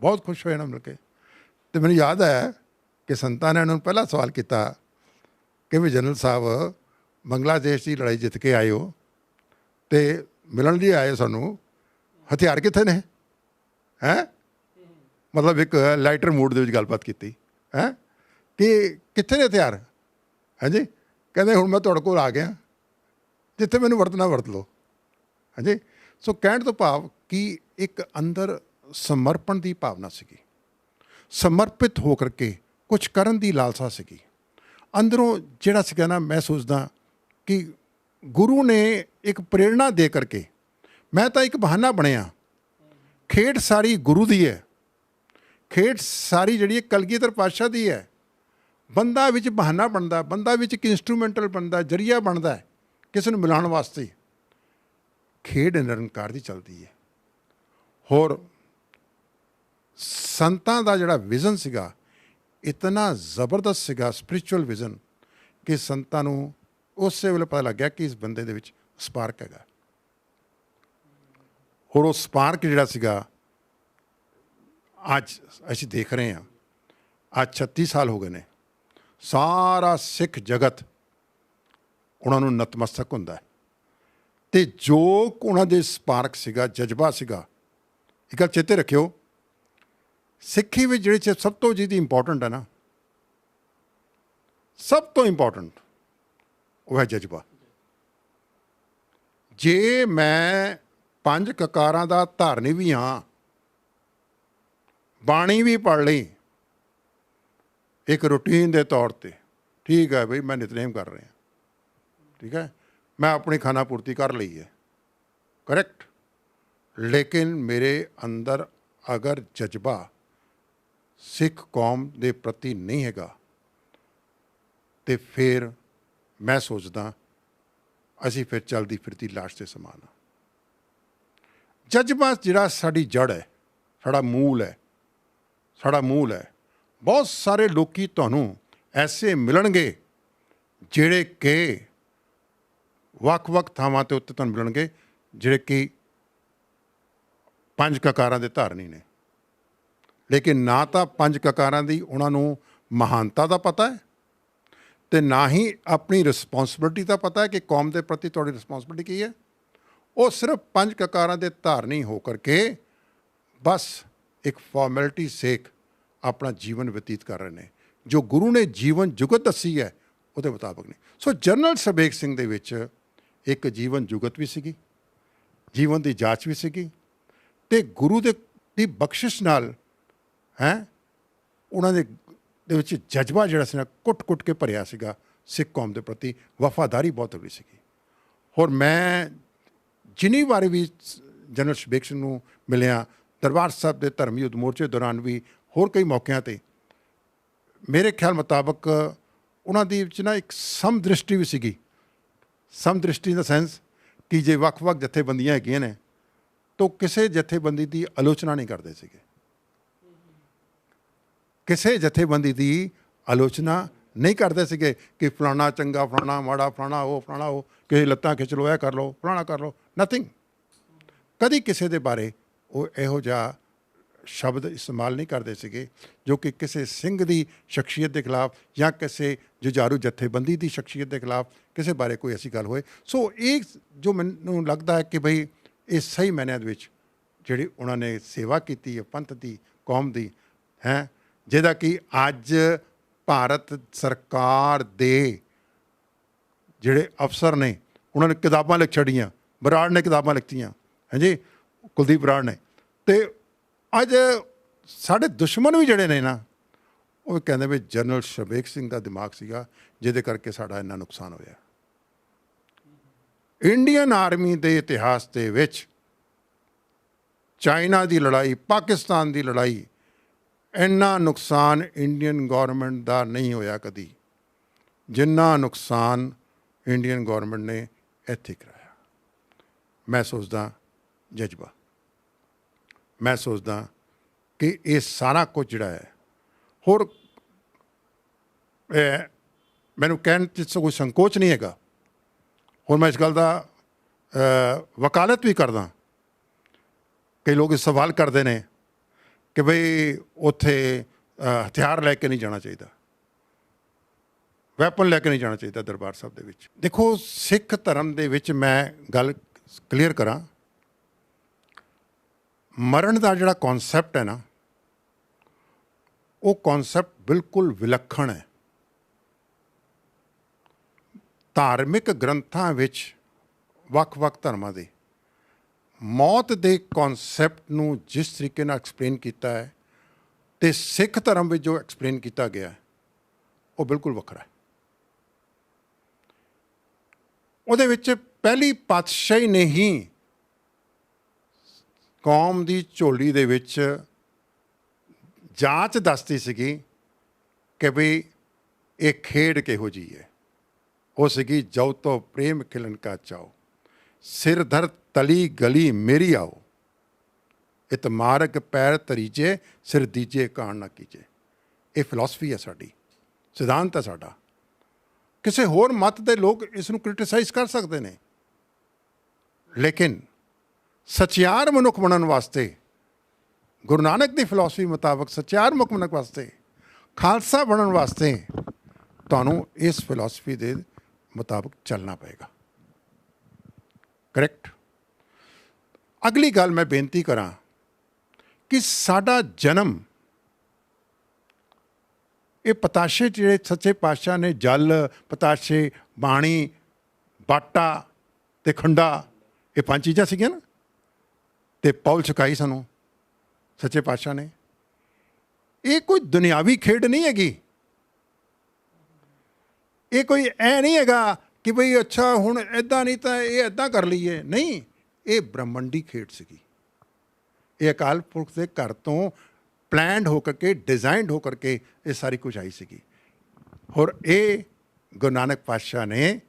ਬਹੁਤ ਖੁਸ਼ ਹੋਏ ਨਾ ਮਿਲ ਕੇ। ਅਤੇ ਮੈਨੂੰ ਯਾਦ ਆਇਆ ਕਿ ਸੰਤਾਂ ਨੇ ਉਹਨਾਂ ਨੂੰ ਪਹਿਲਾ ਸਵਾਲ ਕੀਤਾ ਕਿ ਵੀ ਜਨਰਲ ਸਾਹਿਬ ਬੰਗਲਾਦੇਸ਼ ਦੀ ਲੜਾਈ ਜਿੱਤ ਕੇ ਆਏ ਹੋ ਅਤੇ ਮਿਲਣ ਲਈ ਆਏ ਸਾਨੂੰ, ਹਥਿਆਰ ਕਿੱਥੇ ਨੇ? ਮਤਲਬ ਇੱਕ ਲਾਈਟਰ ਮੂਡ ਦੇ ਵਿੱਚ ਗੱਲਬਾਤ ਕੀਤੀ ਹੈ ਕਿ ਕਿੱਥੇ ਨੇ ਹਥਿਆਰ, ਹਾਂਜੀ। ਕਹਿੰਦੇ ਹੁਣ ਮੈਂ ਤੁਹਾਡੇ ਕੋਲ ਆ ਗਿਆ, ਜਿੱਥੇ ਮੈਨੂੰ ਵਰਤਣਾ ਵਰਤ ਲਓ, ਹਾਂਜੀ। ਸੋ ਕਹਿਣ ਤੋਂ ਭਾਵ ਕਿ ਇੱਕ ਅੰਦਰ ਸਮਰਪਣ ਦੀ ਭਾਵਨਾ ਸੀਗੀ, ਸਮਰਪਿਤ ਹੋ ਕਰਕੇ ਕੁਛ ਕਰਨ ਦੀ ਲਾਲਸਾ ਸੀਗੀ ਅੰਦਰੋਂ। ਜਿਹੜਾ ਸੀਗਾ ਨਾ, ਮੈਂ ਸੋਚਦਾ ਕਿ ਗੁਰੂ ਨੇ ਇੱਕ ਪ੍ਰੇਰਣਾ ਦੇ ਕਰਕੇ, ਮੈਂ ਤਾਂ ਇੱਕ ਬਹਾਨਾ ਬਣਿਆ। ਖੇਡ ਸਾਰੀ ਗੁਰੂ ਦੀ ਹੈ, ਖੇਡ ਸਾਰੀ ਜਿਹੜੀ ਕਲਗੀਧਰ ਪਾਤਸ਼ਾਹ ਦੀ ਹੈ। ਬੰਦਾ ਵਿੱਚ ਬਹਾਨਾ ਬਣਦਾ, ਬੰਦਾ ਵਿੱਚ ਇੱਕ ਇੰਸਟਰੂਮੈਂਟਲ ਬਣਦਾ, ਜਰੀਆ ਬਣਦਾ ਕਿਸੇ ਨੂੰ ਮਿਲਾਉਣ ਵਾਸਤੇ। ਖੇਡ ਨਿਰੰਕਾਰ ਦੀ ਚੱਲਦੀ ਹੈ। ਹੋਰ ਸੰਤਾਂ ਦਾ ਜਿਹੜਾ ਵਿਜ਼ਨ ਸੀਗਾ ਇਤਨਾ ਜ਼ਬਰਦਸਤ ਸੀਗਾ, ਸਪਿਰਿਚੁਅਲ ਵਿਜ਼ਨ, ਕਿ ਸੰਤਾਂ ਨੂੰ ਉਸੇ ਵੇਲੇ ਪਤਾ ਲੱਗਿਆ ਕਿ ਇਸ ਬੰਦੇ ਦੇ ਵਿੱਚ ਸਪਾਰਕ ਹੈਗਾ। ਹੋਰ ਉਹ ਸਪਾਰਕ ਜਿਹੜਾ ਸੀਗਾ ਅੱਜ ਅਸੀਂ ਦੇਖ ਰਹੇ ਹਾਂ, ਅੱਜ 36 ਸਾਲ ਹੋ ਗਏ ਨੇ, ਸਾਰਾ ਸਿੱਖ ਜਗਤ ਉਹਨਾਂ ਨੂੰ ਨਤਮਸਤਕ ਹੁੰਦਾ ਹੈ। ਅਤੇ ਜੋ ਉਹਨਾਂ ਦੇ ਸਪਾਰਕ ਸੀਗਾ, ਜਜ਼ਬਾ ਸੀਗਾ, ਇੱਕ ਗੱਲ ਚੇਤੇ ਰੱਖਿਓ, ਸਿੱਖੀ ਵਿੱਚ ਜਿਹੜੀ ਚੀਜ਼ ਸਭ ਤੋਂ ਜਿਹਦੀ ਇੰਪੋਰਟੈਂਟ ਹੈ ਨਾ, ਸਭ ਤੋਂ ਇੰਪੋਰਟੈਂਟ ਉਹ ਹੈ ਜਜ਼ਬਾ। ਜੇ ਮੈਂ 5 ਕਕਾਰਾਂ ਦਾ ਧਾਰਨੀ ਵੀ ਹਾਂ, ਬਾਣੀ ਵੀ ਪੜ੍ਹ ਲਈ ਇੱਕ ਰੂਟੀਨ ਦੇ ਤੌਰ 'ਤੇ, ਠੀਕ ਹੈ ਬਈ ਮੈਂ ਨਿਤਨੇਮ ਕਰ ਰਿਹਾ, ਠੀਕ ਹੈ, ਮੈਂ ਆਪਣੀ ਖਾਣਾ ਪੂਰਤੀ ਕਰ ਲਈ ਹੈ, ਕਰੈਕਟ। ਲੇਕਿਨ ਮੇਰੇ ਅੰਦਰ ਅਗਰ ਜਜ਼ਬਾ ਸਿੱਖ ਕੌਮ ਦੇ ਪ੍ਰਤੀ ਨਹੀਂ ਹੈਗਾ, ਅਤੇ ਫਿਰ ਮੈਂ ਸੋਚਦਾ ਅਸੀਂ ਫਿਰ ਚਲਦੀ ਫਿਰਦੀ ਲਾਸ਼ ਦੇ ਸਮਾਨ ਹਾਂ। ਜਜ਼ਬਾ ਜਿਹੜਾ ਸਾਡੀ ਜੜ੍ਹ ਹੈ, ਸਾਡਾ ਮੂਲ ਹੈ, ਸਾਡਾ ਮੂਲ ਹੈ। ਬਹੁਤ ਸਾਰੇ ਲੋਕੀ ਤੁਹਾਨੂੰ ਐਸੇ ਮਿਲਣਗੇ ਜਿਹੜੇ ਕਿ ਵੱਖ-ਵੱਖ ਥਾਵਾਂ 'ਤੇ ਉੱਤੇ ਤੁਹਾਨੂੰ ਮਿਲਣਗੇ, ਜਿਹੜੇ ਕਿ 5 ਕਕਾਰਾਂ ਦੇ ਧਾਰਨੀ ਨੇ, ਲੇਕਿਨ ਨਾ ਤਾਂ 5 ਕਕਾਰਾਂ ਦੀ ਉਹਨਾਂ ਨੂੰ ਮਹਾਨਤਾ ਦਾ ਪਤਾ ਹੈ, ਅਤੇ ਨਾ ਹੀ ਆਪਣੀ ਰਿਸਪੋਂਸਿਬਿਲਿਟੀ ਦਾ ਪਤਾ ਹੈ ਕਿ ਕੌਮ ਦੇ ਪ੍ਰਤੀ ਤੁਹਾਡੀ ਰਿਸਪੋਂਸਿਬਿਲਿਟੀ ਕੀ ਹੈ। ਉਹ ਸਿਰਫ 5 ਕਕਾਰਾਂ ਦੇ ਧਾਰਨੀ ਹੋ ਕਰਕੇ ਬਸ ਇੱਕ ਫਾਰਮੈਲਿਟੀ ਸੇਕ ਆਪਣਾ ਜੀਵਨ ਬਤੀਤ ਕਰ ਰਹੇ ਨੇ। ਜੋ ਗੁਰੂ ਨੇ ਜੀਵਨ ਜੁਗਤ ਦੱਸੀ ਹੈ ਉਹਦੇ ਮੁਤਾਬਕ ਨਹੀਂ। ਸੋ ਜਨਰਲ ਸਰਬੇਗ ਸਿੰਘ ਦੇ ਵਿੱਚ ਇੱਕ ਜੀਵਨ ਜੁਗਤ ਵੀ ਸੀਗੀ, ਜੀਵਨ ਦੀ ਜਾਂਚ ਵੀ ਸੀਗੀ, ਅਤੇ ਗੁਰੂ ਦੀ ਬਖਸ਼ਿਸ਼ ਨਾਲ ਉਹਨਾਂ ਦੇ ਵਿੱਚ ਜਜ਼ਬਾ ਜਿਹੜਾ ਸੀ ਨਾ, ਕੁੱਟ-ਕੁੱਟ ਕੇ ਭਰਿਆ ਸੀਗਾ। ਸਿੱਖ ਕੌਮ ਦੇ ਪ੍ਰਤੀ ਵਫਾਦਾਰੀ ਬਹੁਤ ਤਗੜੀ ਸੀਗੀ। ਹੋਰ ਮੈਂ ਜਿੰਨੀ ਵਾਰੀ ਵੀ ਜਨਰਲ ਸਰਬੇਗ ਸਿੰਘ ਨੂੰ ਮਿਲਿਆ, ਦਰਬਾਰ ਸਾਹਿਬ ਦੇ ਧਰਮ ਯੁੱਧ ਮੋਰਚੇ ਦੌਰਾਨ ਵੀ, ਹੋਰ ਕਈ ਮੌਕਿਆਂ 'ਤੇ, ਮੇਰੇ ਖਿਆਲ ਮੁਤਾਬਕ ਉਹਨਾਂ ਦੀ ਵਿੱਚ ਨਾ ਇੱਕ ਸਮਦ੍ਰਿਸ਼ਟੀ ਵੀ ਸੀਗੀ। ਸਮਦ੍ਰਿਸ਼ਟੀ ਇਨ ਦਾ ਸੈਂਸ ਕਿ ਜੇ ਵੱਖ-ਵੱਖ ਜਥੇਬੰਦੀਆਂ ਹੈਗੀਆਂ ਨੇ ਤਾਂ ਕਿਸੇ ਜਥੇਬੰਦੀ ਦੀ ਆਲੋਚਨਾ ਨਹੀਂ ਕਰਦੇ ਸੀਗੇ, ਕਿਸੇ ਜਥੇਬੰਦੀ ਦੀ ਆਲੋਚਨਾ ਨਹੀਂ ਕਰਦੇ ਸੀਗੇ ਕਿ ਫਲਾਣਾ ਚੰਗਾ, ਫਲਾਣਾ ਮਾੜਾ, ਫਲਾਣਾ ਉਹ, ਕਿਸੇ ਲੱਤਾਂ ਖਿੱਚ ਲਓ, ਇਹ ਕਰ ਲਓ, ਫਲਾਣਾ ਕਰ ਲਓ, ਨਥਿੰਗ। ਕਦੀ ਕਿਸੇ ਦੇ ਬਾਰੇ ਉਹ ਇਹੋ ਜਿਹਾ ਸ਼ਬਦ ਇਸਤੇਮਾਲ ਨਹੀਂ ਕਰਦੇ ਸੀਗੇ ਜੋ ਕਿ ਕਿਸੇ ਸਿੰਘ ਦੀ ਸ਼ਖਸੀਅਤ ਦੇ ਖਿਲਾਫ ਜਾਂ ਕਿਸੇ ਜੁਝਾਰੂ ਜਥੇਬੰਦੀ ਦੀ ਸ਼ਖਸੀਅਤ ਦੇ ਖਿਲਾਫ ਕਿਸੇ ਬਾਰੇ ਕੋਈ ਐਸੀ ਗੱਲ ਹੋਏ। ਸੋ ਇਹ ਜੋ ਮੈਨੂੰ ਲੱਗਦਾ ਹੈ ਕਿ ਬਈ ਇਹ ਸਹੀ ਮਾਇਨਿਆਂ ਦੇ ਵਿੱਚ ਜਿਹੜੀ ਉਹਨਾਂ ਨੇ ਸੇਵਾ ਕੀਤੀ ਹੈ ਪੰਥ ਦੀ, ਕੌਮ ਦੀ, ਹੈ, ਜਿਹਦਾ ਕਿ ਅੱਜ ਭਾਰਤ ਸਰਕਾਰ ਦੇ ਜਿਹੜੇ ਅਫਸਰ ਨੇ ਉਹਨਾਂ ਨੇ ਕਿਤਾਬਾਂ ਲਿਖ ਛੱਡੀਆਂ। ਬਰਾੜ ਨੇ ਕਿਤਾਬਾਂ ਲਿਖਤੀਆਂ, ਹਾਂਜੀ, ਕੁਲਦੀਪ ਬਰਾੜ ਨੇ। ਅਤੇ ਅੱਜ ਸਾਡੇ ਦੁਸ਼ਮਣ ਵੀ ਜਿਹੜੇ ਨੇ ਨਾ, ਉਹ ਕਹਿੰਦੇ ਵੀ ਜਨਰਲ ਸਰਬੇਗ ਸਿੰਘ ਦਾ ਦਿਮਾਗ ਸੀਗਾ ਜਿਹਦੇ ਕਰਕੇ ਸਾਡਾ ਇੰਨਾ ਨੁਕਸਾਨ ਹੋਇਆ। ਇੰਡੀਅਨ ਆਰਮੀ ਦੇ ਇਤਿਹਾਸ ਦੇ ਵਿੱਚ ਚਾਈਨਾ ਦੀ ਲੜਾਈ, ਪਾਕਿਸਤਾਨ ਦੀ ਲੜਾਈ, ਇੰਨਾ ਨੁਕਸਾਨ ਇੰਡੀਅਨ ਗੌਰਮੈਂਟ ਦਾ ਨਹੀਂ ਹੋਇਆ ਕਦੀ ਜਿੰਨਾ ਨੁਕਸਾਨ ਇੰਡੀਅਨ ਗੌਰਮੈਂਟ ਨੇ ਇੱਥੇ ਕਰਾਇਆ। ਮੈਂ ਸੋਚਦਾ ਜਜ਼ਬਾ, ਮੈਂ ਸੋਚਦਾ ਕਿ ਇਹ ਸਾਰਾ ਕੁਝ ਜਿਹੜਾ ਹੈ, ਹੋਰ ਮੈਨੂੰ ਕਹਿਣ 'ਚ ਕੋਈ ਸੰਕੋਚ ਨਹੀਂ ਹੈਗਾ। ਹੋਰ ਮੈਂ ਇਸ ਗੱਲ ਦਾ ਵਕਾਲਤ ਵੀ ਕਰਦਾ। ਕਈ ਲੋਕ ਇਹ ਸਵਾਲ ਕਰਦੇ ਨੇ ਕਿ ਬਈ ਉੱਥੇ ਹਥਿਆਰ ਲੈ ਕੇ ਨਹੀਂ ਜਾਣਾ ਚਾਹੀਦਾ, ਵੈਪਨ ਲੈ ਕੇ ਨਹੀਂ ਜਾਣਾ ਚਾਹੀਦਾ ਦਰਬਾਰ ਸਾਹਿਬ ਦੇ ਵਿੱਚ। ਦੇਖੋ, ਸਿੱਖ ਧਰਮ ਦੇ ਵਿੱਚ ਮੈਂ ਗੱਲ ਕਲੀਅਰ ਕਰਾਂ, ਮਰਨ ਦਾ ਜਿਹੜਾ ਕੌਨਸੈਪਟ ਹੈ ਨਾ, ਉਹ ਕਨਸੈਪਟ ਬਿਲਕੁਲ ਵਿਲੱਖਣ ਹੈ। ਧਾਰਮਿਕ ਗ੍ਰੰਥਾਂ ਵਿੱਚ ਵੱਖ-ਵੱਖ ਧਰਮਾਂ ਦੇ ਮੌਤ ਦੇ ਕਨਸੈਪਟ ਨੂੰ ਜਿਸ ਤਰੀਕੇ ਨਾਲ ਐਕਸਪਲੇਨ ਕੀਤਾ ਹੈ ਤੇ ਸਿੱਖ ਧਰਮ ਵਿੱਚ ਜੋ ਐਕਸਪਲੇਨ ਕੀਤਾ ਗਿਆ ਹੈ ਉਹ ਬਿਲਕੁਲ ਵੱਖਰਾ ਹੈ। ਉਹਦੇ ਵਿੱਚ ਪਹਿਲੀ ਪਾਤਸ਼ਾਹੀ ਨੇ ਹੀ ਕੌਮ ਦੀ ਝੋਲੀ ਦੇ ਵਿੱਚ ਜਾਂਚ ਦੱਸਦੀ ਸੀਗੀ ਕਿ ਵੀ ਇਹ ਖੇਡ ਕਿਹੋ ਜਿਹੀ ਹੈ। ਉਹ ਸੀਗੀ ਜਉ ਤੋਂ ਪ੍ਰੇਮ ਖਿਲਨ ਕਾ ਚਾਓ, ਸਿਰ ਧਰ ਤਲੀ ਗਲੀ ਮੇਰੀ ਆਓ, ਇਤ ਮਾਰਗ ਪੈਰ ਤਰੀਜੇ ਸਿਰ ਦੀਜੇ ਕਾਣ ਨਾ ਕੀਜੇ। ਇਹ ਫਿਲਾਸਫੀ ਹੈ ਸਾਡੀ, ਸਿਧਾਂਤ ਹੈ ਸਾਡਾ। ਕਿਸੇ ਹੋਰ ਮਤ ਦੇ ਲੋਕ ਇਸ ਨੂੰ ਕ੍ਰਿਟਿਸਾਈਜ਼ ਕਰ ਸਕਦੇ ਨੇ, ਲੇਕਿਨ ਸਚਿਆਰ ਮਨੁੱਖ ਬਣਨ ਵਾਸਤੇ ਗੁਰੂ ਨਾਨਕ ਦੀ ਫਿਲਾਸਫੀ ਮੁਤਾਬਕ ਸਚਿਆਰ ਮਨੁੱਖ ਵਾਸਤੇ, ਖਾਲਸਾ ਬਣਨ ਵਾਸਤੇ ਤੁਹਾਨੂੰ ਇਸ ਫਿਲਾਸਫੀ ਦੇ ਮੁਤਾਬਕ ਚੱਲਣਾ ਪਏਗਾ। ਕਰੈਕਟ। ਅਗਲੀ ਗੱਲ ਮੈਂ ਬੇਨਤੀ ਕਰਾਂ ਕਿ ਸਾਡਾ ਜਨਮ ਇਹ ਪਤਾਸ਼ੇ ਜਿਹੜੇ ਸੱਚੇ ਪਾਤਸ਼ਾਹ ਨੇ ਜਲ, ਪਤਾਸ਼ੇ, ਬਾਣੀ, ਬਾਟਾ ਤੇ ਖੰਡਾ, ਇਹ 5 ਚੀਜ਼ਾਂ ਸੀਗੀਆਂ ਨਾ, ਤੇ ਪੌਲ ਛਕਾਈ ਸਾਨੂੰ ਸੱਚੇ ਪਾਤਸ਼ਾਹ ਨੇ। ਇਹ ਕੋਈ ਦੁਨਿਆਵੀ ਖੇਡ ਨਹੀਂ ਹੈਗੀ। ਇਹ ਕੋਈ ਐ ਨਹੀਂ ਹੈਗਾ ਕਿ ਬਈ ਅੱਛਾ ਹੁਣ ਇੱਦਾਂ ਨਹੀਂ ਤਾਂ ਇਹ ਇੱਦਾਂ ਕਰ ਲਈਏ। ਨਹੀਂ, ਇਹ ਬ੍ਰਹਮੰਡੀ ਖੇਡ ਸੀਗੀ। ਇਹ ਅਕਾਲ ਪੁਰਖ ਦੇ ਘਰ ਤੋਂ ਪਲੈਨਡ ਹੋ ਕਰਕੇ, ਡਿਜ਼ਾਈਨਡ ਹੋ ਕਰਕੇ ਇਹ ਸਾਰੀ ਕੁਝ ਆਈ ਸੀਗੀ। ਔਰ ਇਹ ਗੁਰੂ ਨਾਨਕ ਪਾਤਸ਼ਾਹ ਨੇ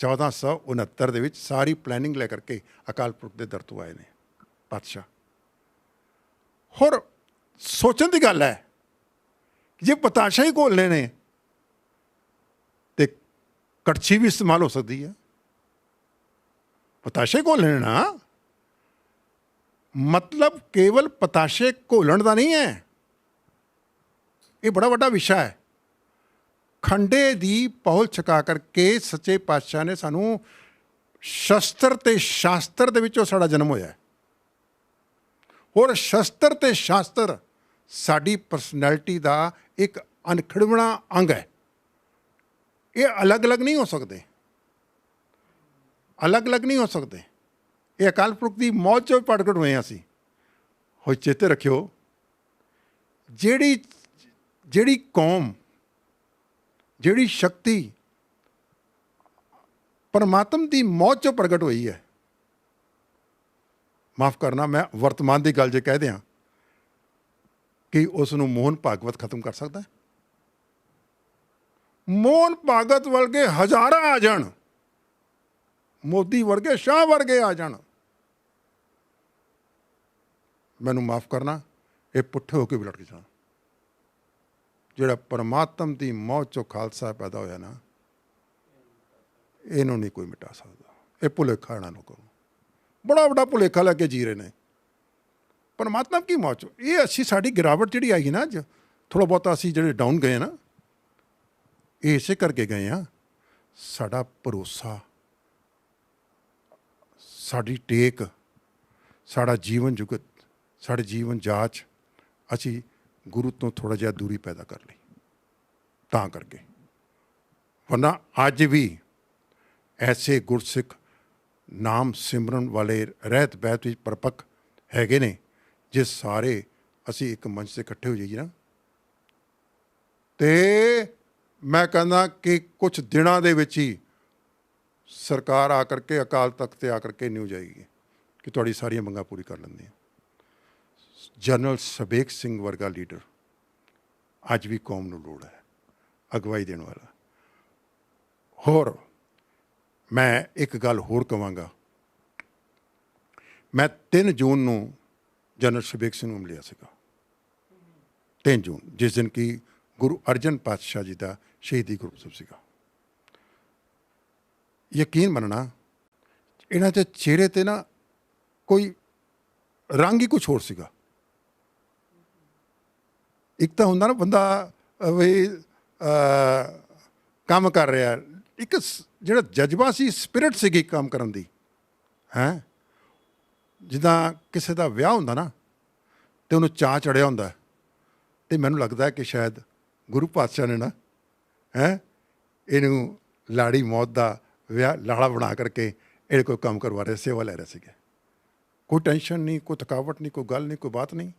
1469 ਦੇ ਵਿੱਚ ਸਾਰੀ ਪਲੈਨਿੰਗ ਲੈ ਕਰਕੇ ਅਕਾਲ ਪੁਰਖ ਦੇ ਦਰ ਤੋਂ ਆਏ ਨੇ ਪਾਤਸ਼ਾਹ। ਹੋਰ ਸੋਚਣ ਦੀ ਗੱਲ ਹੈ, ਜੇ ਪਤਾਸ਼ਾ ਹੀ ਘੋਲਣੇ ਨੇ ਤੇ ਕੜਛੀ ਵੀ ਇਸਤੇਮਾਲ ਹੋ ਸਕਦੀ ਹੈ। ਪਤਾਸ਼ੇ ਘੋਲਣੇ ਨਾ ਮਤਲਬ ਕੇਵਲ ਪਤਾਸ਼ੇ ਘੋਲਣ ਦਾ ਨਹੀਂ ਹੈ, ਇਹ ਬੜਾ ਵੱਡਾ ਵਿਸ਼ਾ ਹੈ। ਖੰਡੇ ਦੀ ਪਹੁਲ ਛਕਾ ਕਰਕੇ ਸੱਚੇ ਪਾਤਸ਼ਾਹ ਨੇ ਸਾਨੂੰ ਸ਼ਸਤਰ ਤੇ ਸ਼ਾਸਤਰ ਦੇ ਵਿੱਚੋਂ ਸਾਡਾ ਜਨਮ ਹੋਇਆ। ਹੋਰ ਸ਼ਸਤਰ ਤੇ ਸ਼ਾਸਤਰ ਸਾਡੀ ਪਰਸਨੈਲਿਟੀ ਦਾ ਇੱਕ ਅਨਖੜਵਣਾ ਅੰਗ ਹੈ। ਇਹ ਅਲੱਗ-ਅਲੱਗ ਨਹੀਂ ਹੋ ਸਕਦੇ, ਅਲੱਗ-ਅਲੱਗ ਨਹੀਂ ਹੋ ਸਕਦੇ। ਇਹ ਅਕਾਲ ਪੁਰਖ ਦੀ ਮੌਤ 'ਚੋਂ ਪ੍ਰਗਟ ਹੋਏ ਹਾਂ ਅਸੀਂ। ਹੋ ਚੇਤੇ ਰੱਖਿਓ, ਜਿਹੜੀ ਕੌਮ, ਜਿਹੜੀ ਸ਼ਕਤੀ ਪਰਮਾਤਮ ਦੀ ਮੌਤ 'ਚੋਂ ਪ੍ਰਗਟ ਹੋਈ ਹੈ, ਮਾਫ ਕਰਨਾ ਮੈਂ ਵਰਤਮਾਨ ਦੀ ਗੱਲ ਜੇ ਕਹਿ ਦਿਆਂ, ਕਿ ਉਸ ਨੂੰ ਮੋਹਨ ਭਾਗਵਤ ਖਤਮ ਕਰ ਸਕਦਾ? ਮੋਹਨ ਭਾਗਵਤ ਵਰਗੇ ਹਜ਼ਾਰਾਂ ਆ ਜਾਣ, ਮੋਦੀ ਵਰਗੇ, ਸ਼ਾਹ ਵਰਗੇ ਆ ਜਾਣ, ਮੈਨੂੰ ਮਾਫ ਕਰਨਾ, ਇਹ ਪੁੱਠੇ ਹੋ ਕੇ ਵੀ ਲਟਕ ਜਾਣ। ਜਿਹੜਾ ਪਰਮਾਤਮ ਦੀ ਮੌਤ 'ਚੋਂ ਖਾਲਸਾ ਪੈਦਾ ਹੋਇਆ ਨਾ, ਇਹਨੂੰ ਨਹੀਂ ਕੋਈ ਮਿਟਾ ਸਕਦਾ। ਇਹ ਭੁਲੇਖਾ ਇਹਨਾਂ ਨੂੰ ਕਰੋ, ਬੜਾ ਵੱਡਾ ਭੁਲੇਖਾ ਲੈ ਕੇ ਜੀ ਰਹੇ ਨੇ ਪਰਮਾਤਮਾ ਕੀ ਮੌਤ 'ਚੋਂ। ਇਹ ਅਸੀਂ ਸਾਡੀ ਗਿਰਾਵਟ ਜਿਹੜੀ ਆਈ ਨਾ ਅੱਜ, ਥੋੜ੍ਹਾ ਬਹੁਤਾ ਅਸੀਂ ਜਿਹੜੇ ਡਾਊਨ ਗਏ ਨਾ, ਇਹ ਇਸੇ ਕਰਕੇ ਗਏ ਹਾਂ। ਸਾਡਾ ਭਰੋਸਾ, ਸਾਡੀ ਟੇਕ, ਸਾਡਾ ਜੀਵਨ ਜੁਗਤ, ਸਾਡੇ ਜੀਵਨ ਜਾਚ ਅਸੀਂ ਗੁਰੂ ਤੋਂ ਥੋੜ੍ਹਾ ਜਿਹਾ ਦੂਰੀ ਪੈਦਾ ਕਰ ਲਈ, ਤਾਂ ਕਰਕੇ। ਵਰਨਾ ਅੱਜ ਵੀ ਐਸੇ ਗੁਰਸਿੱਖ ਨਾਮ ਸਿਮਰਨ ਵਾਲੇ ਰਹਿਤ ਬਹਿਤ ਵਿੱਚ ਪਰਪੱਕ ਹੈਗੇ ਨੇ, ਜੇ ਸਾਰੇ ਅਸੀਂ ਇੱਕ ਮੰਚ 'ਤੇ ਇਕੱਠੇ ਹੋ ਜਾਈਏ ਨਾ, ਤੇ ਮੈਂ ਕਹਿੰਦਾ ਕਿ ਕੁਛ ਦਿਨਾਂ ਦੇ ਵਿੱਚ ਹੀ ਸਰਕਾਰ ਆ ਕਰਕੇ ਅਕਾਲ ਤਖਤ 'ਤੇ ਆ ਕਰਕੇ ਨਿਊਜ਼ ਆਏਗੀ ਕਿ ਤੁਹਾਡੀ ਸਾਰੀਆਂ ਮੰਗਾਂ ਪੂਰੀ ਕਰ ਲੈਂਦੇ ਆ। ਜਨਰਲ ਸਬੇਕ ਸਿੰਘ ਵਰਗਾ ਲੀਡਰ ਅੱਜ ਵੀ ਕੌਮ ਨੂੰ ਲੋੜ ਹੈ, ਅਗਵਾਈ ਦੇਣ ਵਾਲਾ। ਹੋਰ ਮੈਂ ਇੱਕ ਗੱਲ ਹੋਰ ਕਹਾਂਗਾ, ਮੈਂ 3 ਜੂਨ ਨੂੰ ਜਨਰਲ ਸਬੇਕ ਸਿੰਘ ਨੂੰ ਮਿਲਿਆ ਸੀਗਾ, 3 ਜੂਨ, ਜਿਸ ਦਿਨ ਕਿ ਗੁਰੂ ਅਰਜਨ ਪਾਤਸ਼ਾਹ ਜੀ ਦਾ ਸ਼ਹੀਦੀ ਗੁਰਪੁਰਬ ਸੀਗਾ। ਯਕੀਨ ਮੰਨਣਾ, ਇਹਨਾਂ ਦੇ ਚਿਹਰੇ 'ਤੇ ਨਾ ਕੋਈ ਰੰਗ ਹੀ ਕੁਛ ਹੋਰ ਸੀਗਾ। ਇੱਕ ਤਾਂ ਹੁੰਦਾ ਨਾ ਬੰਦਾ ਵੀ ਕੰਮ ਕਰ ਰਿਹਾ, ਇੱਕ ਜਿਹੜਾ ਜਜ਼ਬਾ ਸੀ, ਸਪਿਰਿਟ ਸੀਗੀ ਕੰਮ ਕਰਨ ਦੀ, ਹੈਂ। ਜਿੱਦਾਂ ਕਿਸੇ ਦਾ ਵਿਆਹ ਹੁੰਦਾ ਨਾ, ਅਤੇ ਉਹਨੂੰ ਚਾਅ ਚੜ੍ਹਿਆ ਹੁੰਦਾ ਤੇ ਮੈਨੂੰ ਲੱਗਦਾ ਕਿ ਸ਼ਾਇਦ ਗੁਰੂ ਪਾਤਸ਼ਾਹ ਨੇ ਨਾ ਇਹਨੂੰ ਲਾੜੀ ਮੌਤ ਦਾ ਵਿਆਹ ਲਾੜਾ ਬਣਾ ਕਰਕੇ ਇਹ ਕੋਈ ਕੰਮ ਕਰਵਾ ਰਹੇ, ਸੇਵਾ ਲੈ ਰਹੇ ਸੀਗੇ। ਕੋਈ ਟੈਨਸ਼ਨ ਨਹੀਂ, ਕੋਈ ਥਕਾਵਟ ਨਹੀਂ, ਕੋਈ ਗੱਲ ਨਹੀਂ, ਕੋਈ ਬਾਤ ਨਹੀਂ।